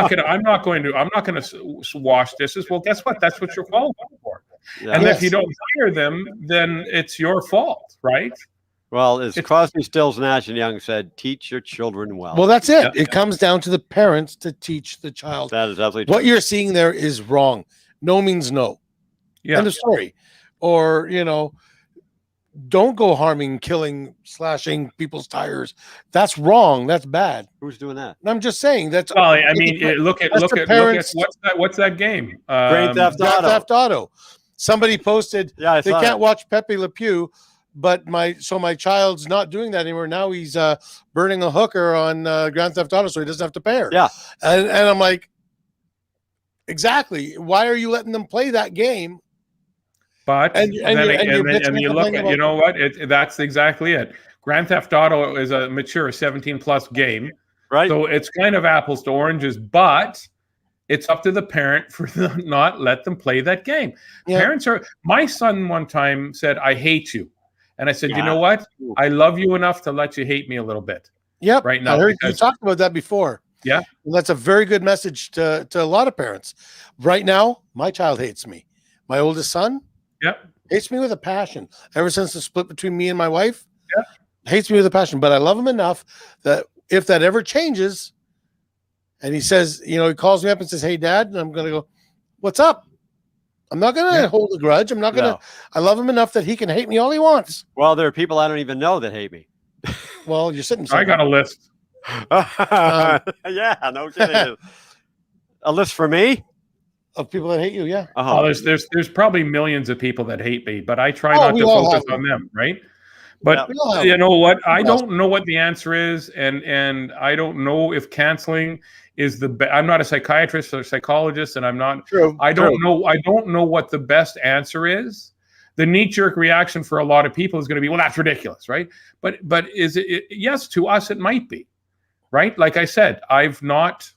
not going to wash dishes. Well, guess what? That's what you're qualified for. Yeah. And if you don't hire them, then it's your fault, right? Well, as Crosby, Stills, Nash and Young said, teach your children well. Well, that's it. Yeah. It comes down to the parents to teach the child. That is absolutely true. What you're seeing there is wrong. No means no. Yeah. End of story. Or, don't go harming, killing, slashing people's tires. That's wrong. That's bad. Who's doing that? I'm just saying that's. Well, I mean, look at what's that game? Grand Theft Auto. Somebody posted. Yeah, they can't watch Pepe Le Pew. But my child's not doing that anymore. Now he's burning a hooker on Grand Theft Auto, so he doesn't have to pay her. Yeah, and I'm like, exactly. Why are you letting them play that game? But then you look at, you know what? That's exactly it. Grand Theft Auto is a mature 17+ game, right? So it's kind of apples to oranges, but it's up to the parent for not let them play that game. Yeah. Parents are. My son one time said, "I hate you." And I said, you know what? I love you enough to let you hate me a little bit. Yep. Right now. I heard you talked about that before. Yeah. And that's a very good message to a lot of parents. Right now, my child hates me. My oldest son hates me with a passion. Ever since the split between me and my wife, hates me with a passion. But I love him enough that if that ever changes, and he says, he calls me up and says, "Hey, Dad," and I'm going to go, "What's up?" I'm not going to hold a grudge. I'm not going to. I love him enough that he can hate me all he wants. Well, there are people I don't even know that hate me. Well, you're sitting. I got a list. Yeah, no kidding. A list for me of people that hate you. Yeah. Uh-huh. Oh, there's probably millions of people that hate me, but I try not to focus on them, right? But you know what? I don't know what the answer is, and I don't know if canceling is the best. I'm not a psychiatrist or psychologist, and I'm not. True. I don't know. I don't know what the best answer is. The knee-jerk reaction for a lot of people is going to be, "Well, that's ridiculous," right? But is it? Yes, to us it might be, right? Like I said, I've not.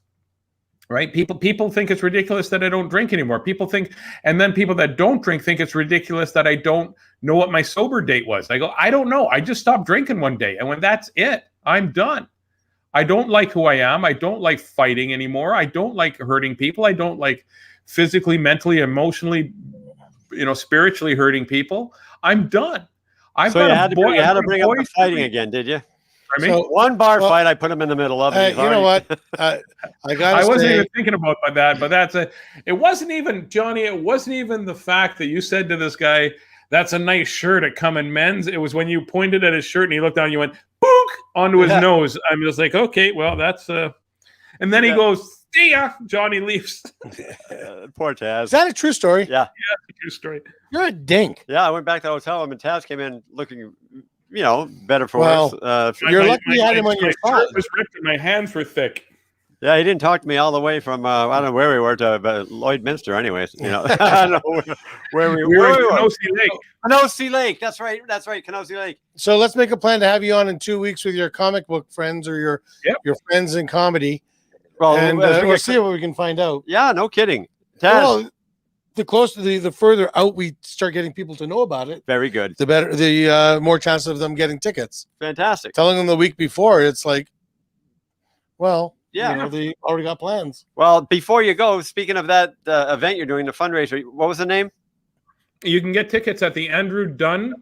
Right? People think it's ridiculous that I don't drink anymore. People think, and then people that don't drink think it's ridiculous that I don't know what my sober date was. I go, I don't know. I just stopped drinking one day, and when that's it, I'm done. I don't like who I am. I don't like fighting anymore. I don't like hurting people. I don't like physically, mentally, emotionally, spiritually hurting people. I'm done. So you had to bring up the fighting again, did you? So one bar fight, I put him in the middle of it. You know what? I wasn't even thinking about that, but it wasn't even, Johnny, it wasn't even the fact that you said to this guy, "That's a nice shirt at Come in Men's." It was when you pointed at his shirt and he looked down and you went, "Book!" onto his nose. I'm just like, okay, well, that's and then he goes, "See ya." Johnny leaves. Poor Taz. Is that a true story? Yeah. Yeah, true story. You're a dink. Yeah, I went back to the hotel room and Taz came in looking, better for worse. You're lucky you had him on your side. Was ripped and my hands were thick. Yeah, he didn't talk to me all the way from I don't know where we were to Lloydminster. Anyways, you know, I don't know where we were. Kenosee Lake. Kenosee Lake. That's right. That's right. Kenosee Lake. So let's make a plan to have you on in 2 weeks with your comic book friends or your friends in comedy. Well, and we'll see what we can find out. Yeah, no kidding. Well, the closer, the further out we start getting people to know about it, very good. The better, the more chance of them getting tickets. Fantastic. Telling them the week before, it's like, well, yeah, you know, they already got plans. Well, before you go, speaking of that event you're doing, the fundraiser, what was the name? You can get tickets at the Andrew Dunn,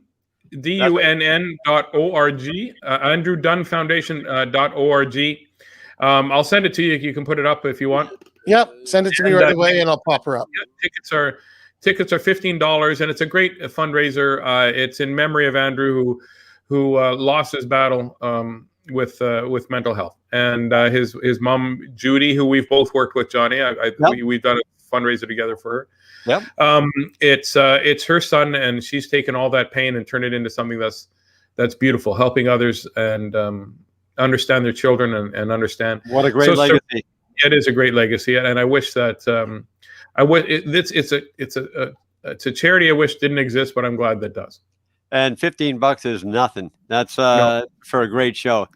DUNN.org, AndrewDunnFoundation.org. I'll send it to you. You can put it up if you want. Yep, send it to me right away, and I'll pop her up. Yeah, tickets are $15, and it's a great fundraiser. It's in memory of Andrew, who lost his battle with mental health, and his mom Judy, who we've both worked with, Johnny. We've done a fundraiser together for her. Yep. It's her son, and she's taken all that pain and turned it into something that's beautiful, helping others and understand their children and understand. What a great legacy! It is a great legacy, and I wish that it's a charity I wish didn't exist, but I'm glad that does. And $15 is nothing. That's for a great show.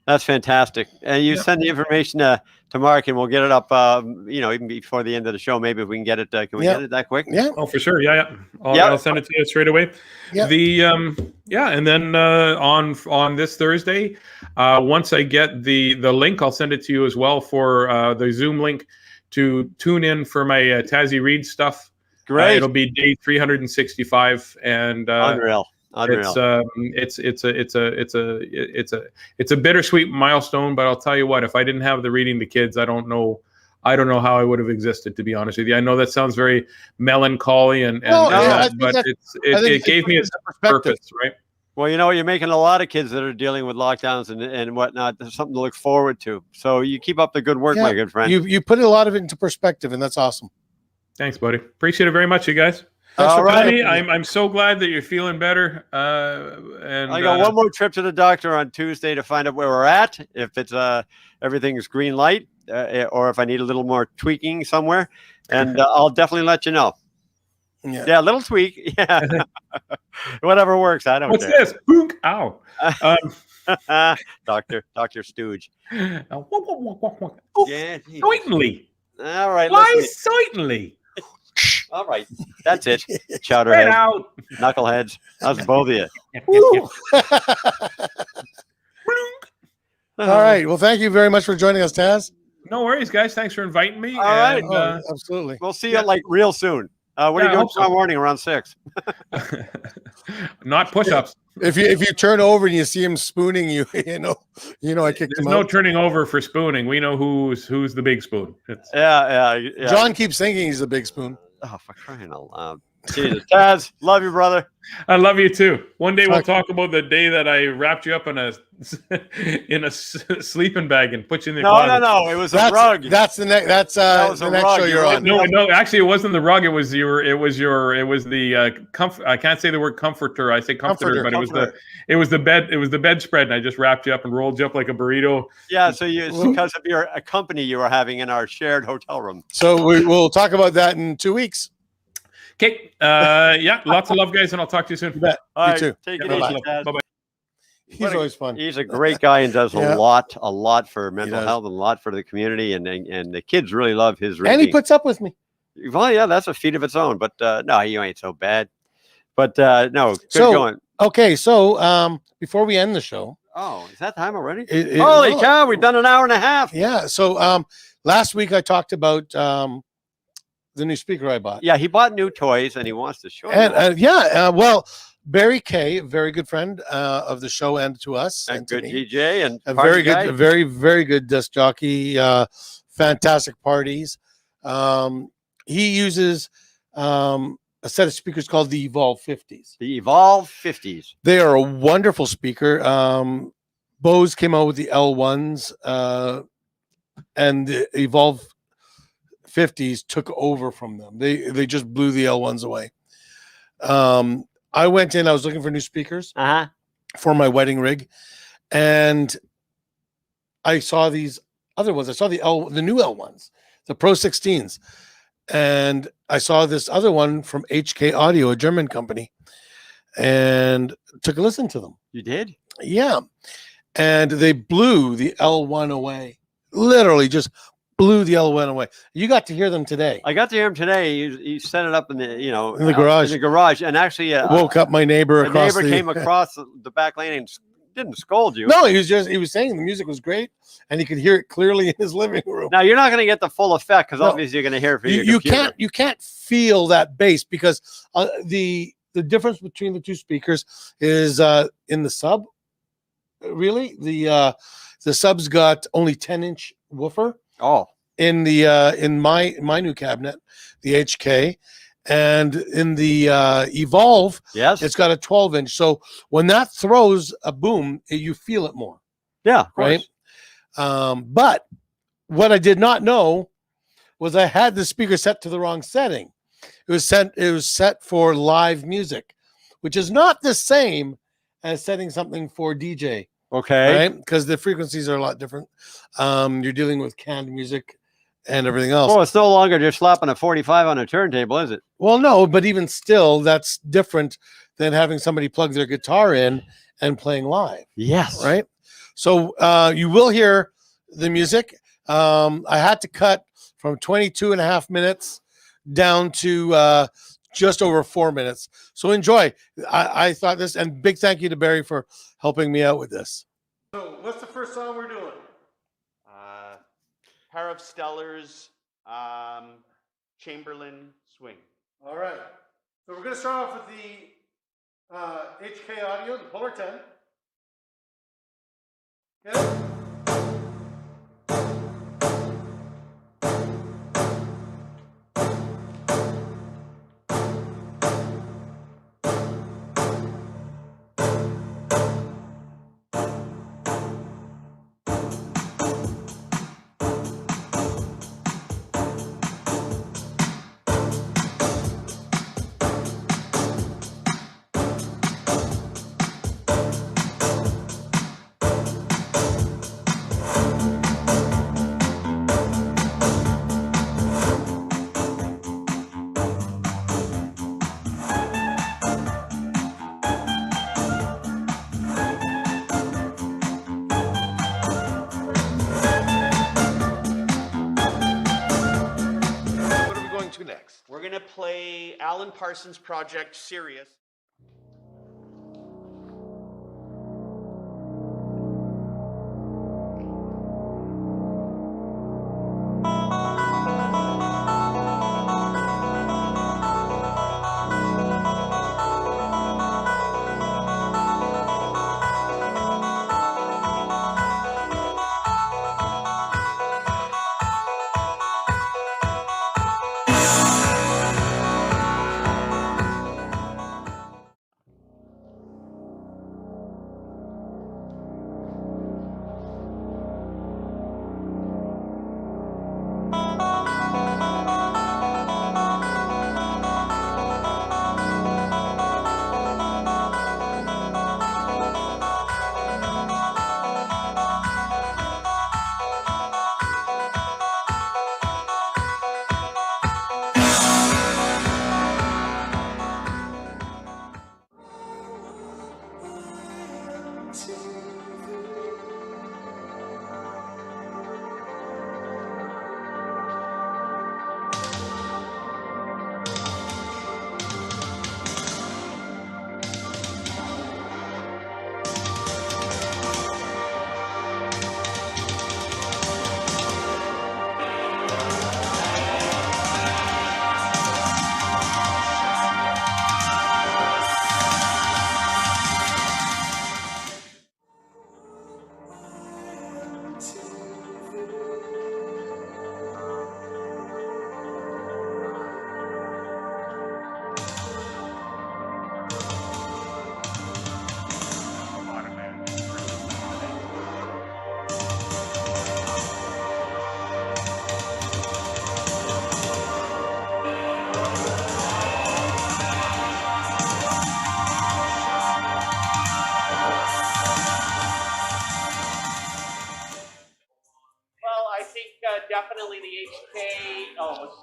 That's fantastic. And you send the information to Mark, and we'll get it up. Even before the end of the show, maybe if we can get it. Can we get it that quick? Yeah. Oh, for sure. Yeah. I'll send it to you straight away. Yeah. And then on this Thursday, once I get the link, I'll send it to you as well for the Zoom link to tune in for my TAZZ Read stuff. Great. It'll be day 365, and unreal. It's a bittersweet milestone, but I'll tell you what, if I didn't have the Reading to Kids, I don't know how I would have existed, to be honest with you. I know that sounds very melancholy but it gave me a purpose, right? Well, you're making a lot of kids that are dealing with lockdowns and whatnot. There's something to look forward to. So you keep up the good work, my good friend. You put a lot of it into perspective, and that's awesome. Thanks, buddy. Appreciate it very much, you guys. All right. I'm so glad that you're feeling better. And I got one more trip to the doctor on Tuesday to find out where we're at. If it's everything's green light, or if I need a little more tweaking somewhere, and I'll definitely let you know. Yeah, a little tweak. Yeah, whatever works. I don't. What's care. this? Boonk! Ow. Dr. Stooge. Yeah, certainly. All right. Why certainly? All right, that's it. Chowderhead, out, knuckleheads. That's both of you. All right. Well, thank you very much for joining us, Taz. No worries, guys. Thanks for inviting me. All right, absolutely. We'll see you real soon. What are you doing tomorrow morning around 6? Not push-ups. If you turn over and you see him spooning you, you know I kicked him out. There's no turning over for spooning. We know who's the big spoon. Yeah. John keeps thinking he's the big spoon. Oh, for crying out loud. Jesus. Taz, love you, brother. I love you too. One day we'll talk about the day that I wrapped you up in a sleeping bag and put you in the closet. No. It was a rug. That's the next. That's the next show you're on. No. Actually, it wasn't the rug. It was the I can't say the word comforter. I say comforter, but it was the bed. It was the bedspread, and I just wrapped you up and rolled you up like a burrito. Yeah. So because of your company you were having in our shared hotel room. So we'll talk about that in 2 weeks. Okay. Lots of love, guys, and I'll talk to you soon. You bet. All right, too. Take it easy, Taz. Bye-bye. He's always fun. He's a great guy and does a lot for mental health and a lot for the community, and the kids really love his reading. And he puts up with me. Well, yeah, that's a feat of its own. But no, you ain't so bad. But no, good going. Okay, so before we end the show. Oh, is that time already? Holy cow, we've done an hour and a half. Yeah. So last week I talked about the new speaker I bought. Yeah, he bought new toys and he wants to show and well, Barry Kay, a very good friend of the show and to us. And good DJ and a very good, very, very good disc jockey, fantastic parties. He uses a set of speakers called the Evolve 50s. The Evolve 50s. They are a wonderful speaker. Bose came out with the L1s and the Evolve 50s took over from them. They just blew the L1s away. I went in, I was looking for new speakers for my wedding rig, and I saw these other ones. I saw the new L1s, the Pro 16s, and I saw this other one from HK Audio, a German company, and took a listen to them. You did? Yeah, and they blew the L1 away. Literally, just blew the L1 away. You got to hear them today. I got to hear him today. He set it up in the in the garage. In the garage, and actually woke up my neighbor. The neighbor came across the back lane and didn't scold you. No, he was saying the music was great, and he could hear it clearly in his living room. Now you're not going to get the full effect because obviously you're going to hear it from your computer. You can't feel that bass because the difference between the two speakers is in the sub. Really, the sub's got only 10-inch woofer. Oh, in my new cabinet, the HK, and in the Evolve, yes, it's got a 12-inch. So when that throws a boom, you feel it more. Yeah, right. But what I did not know was I had the speaker set to the wrong setting. It was set for live music, which is not the same as setting something for DJ. Okay. Right? Because the frequencies are a lot different. You're dealing with canned music and everything else. Well, it's no longer just slapping a 45 on a turntable, is it? Well, no, but even still, that's different than having somebody plug their guitar in and playing live. Yes. Right? So you will hear the music. I had to cut from 22 and a half minutes down to just over 4 minutes. So enjoy. I thought this, and big thank you to Barry for helping me out with this. So what's the first song we're doing? Pair of Stellars, Chamberlain Swing. All right. So we're going to start off with the HK Audio, the Polar 10. Okay. Next, we're going to play Alan Parsons' Project Sirius.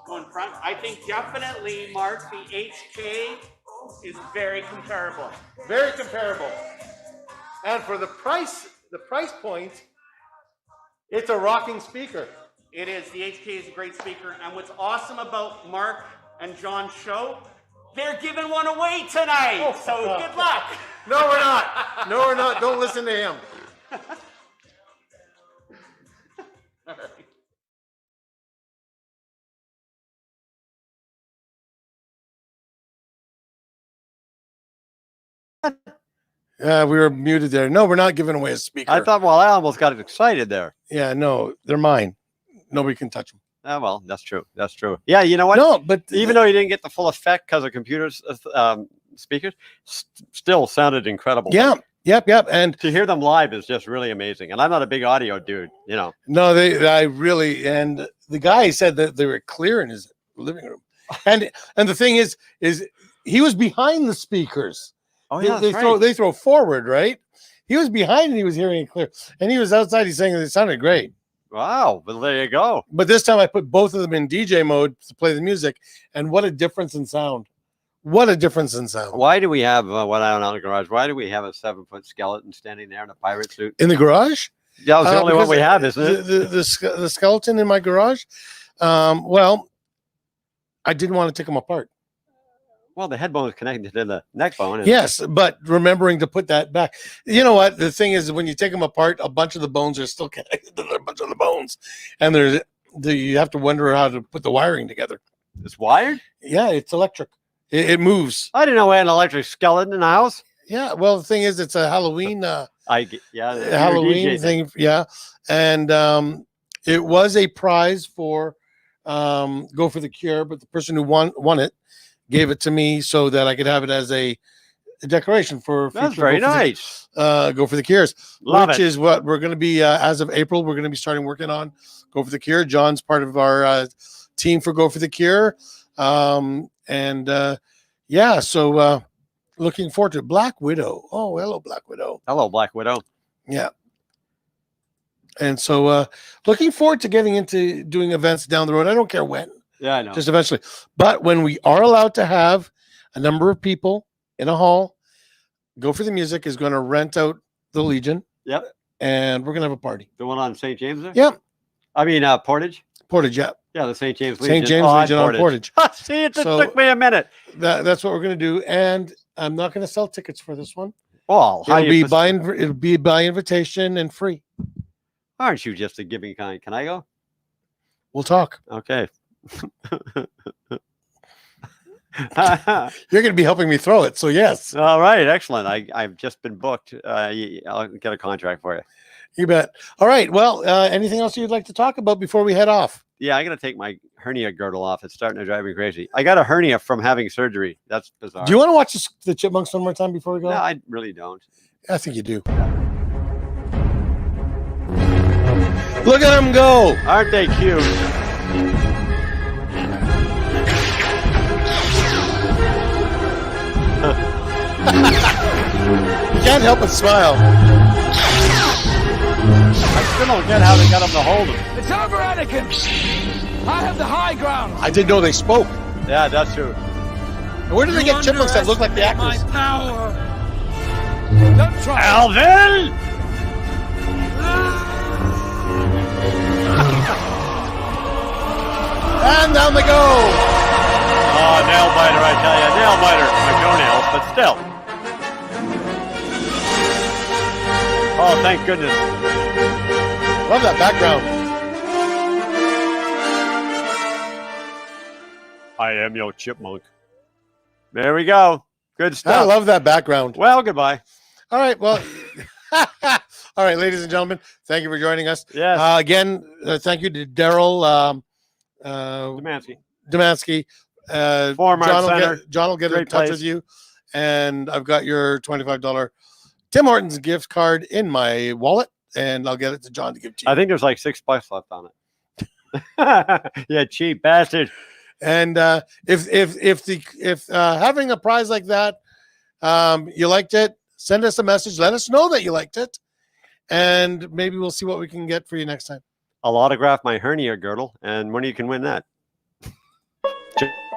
go in front. I think definitely, Mark, the HK is very comparable. Very comparable. And for the price point, it's a rocking speaker. It is. The HK is a great speaker. And what's awesome about Mark and John's show, they're giving one away tonight. So good luck. No, we're not. No, we're not. Don't listen to him. Yeah, we were muted there. No, we're not giving away a speaker. I thought, well, I almost got excited there. Yeah, no, they're mine. Nobody can touch them. Oh, well, that's true. That's true. Yeah, you know what? No, but even though you didn't get the full effect because of computers, speakers, still sounded incredible. Yeah, yep. And to hear them live is just really amazing. And I'm not a big audio dude, you know. No, I really, and the guy said that they were clear in his living room. And the thing is he was behind the speakers. Oh, yeah, they throw forward, right? He was behind and he was hearing it clear. And he was outside. He's saying that it sounded great. Wow. Well, there you go. But this time I put both of them in DJ mode to play the music. And what a difference in sound. What a difference in sound. Why do we have what I don't know in the garage? Why do we have a 7-foot skeleton standing there in a pirate suit? In the garage? Yeah, it's the only one we have, isn't it? The skeleton in my garage? Well, I didn't want to take them apart. Well, the head bone is connected to the neck bone. Yes, but remembering to put that back. You know what? The thing is, when you take them apart, a bunch of the bones are still connected to a bunch of the bones. And you have to wonder how to put the wiring together. It's wired? Yeah, it's electric. It moves. I didn't know we had an electric skeleton in the house. Yeah, well, the thing is, it's a Halloween Halloween thing. Yeah. And it was a prize for Go for the Cure, but the person who won it gave it to me so that I could have it as a decoration for That's very nice. Go for the Cures, Love which it. is what we're going to be as of April. We're going to be starting working on Go for the Cure. John's part of our team for Go for the Cure, so looking forward to Black Widow. Oh, hello, Black Widow. Hello, Black Widow. Yeah. And so looking forward to getting into doing events down the road. I don't care when. Yeah, I know. Just eventually. But when we are allowed to have a number of people in a hall, Go for the Music is going to rent out the Legion. Yep. And we're going to have a party. The one on St. James there? Yep. I mean, Portage? Portage, yeah. Yeah, the St. James Legion. St. James Legion on Portage. See, it took me a minute. That's what we're going to do. And I'm not going to sell tickets for this one. Well, it'll be by invitation and free. Aren't you just a giving kind? Can I go? We'll talk. Okay. You're going to be helping me throw it, so yes. All right, excellent. I've just been booked. I'll get a contract for you. You bet. All right. Well, anything else you'd like to talk about before we head off? Yeah, I got to take my hernia girdle off. It's starting to drive me crazy. I got a hernia from having surgery. That's bizarre. Do you want to watch the Chipmunks one more time before we go? No, I really don't. I think you do. Look at them go. Aren't they cute? You can't help but smile. I still don't get how they got them to hold them. It's over, Anakin. I have the high ground. I didn't know they spoke. Yeah, that's true. Where do they get chipmunks that look like the actors? My power. Don't try. Alvin! And down they go. Oh, nail biter, I tell you. Nail biter. My toenails, but still. Oh, thank goodness. Love that background. I am your chipmunk. There we go. Good stuff. I love that background. Well, goodbye. All right. Well, all right, ladies and gentlemen, thank you for joining us. Yes. Again, thank you to Daryl Demansky. Former center. John will get in Great touch place. with you. And I've got your $25 Tim Hortons gift card in my wallet, and I'll get it to John to give to you. I think there's like $6 left on it. Yeah, cheap bastard. And if having a prize like that, you liked it, send us a message. Let us know that you liked it, and maybe we'll see what we can get for you next time. I'll autograph my hernia girdle, and when you can win that. Cheers.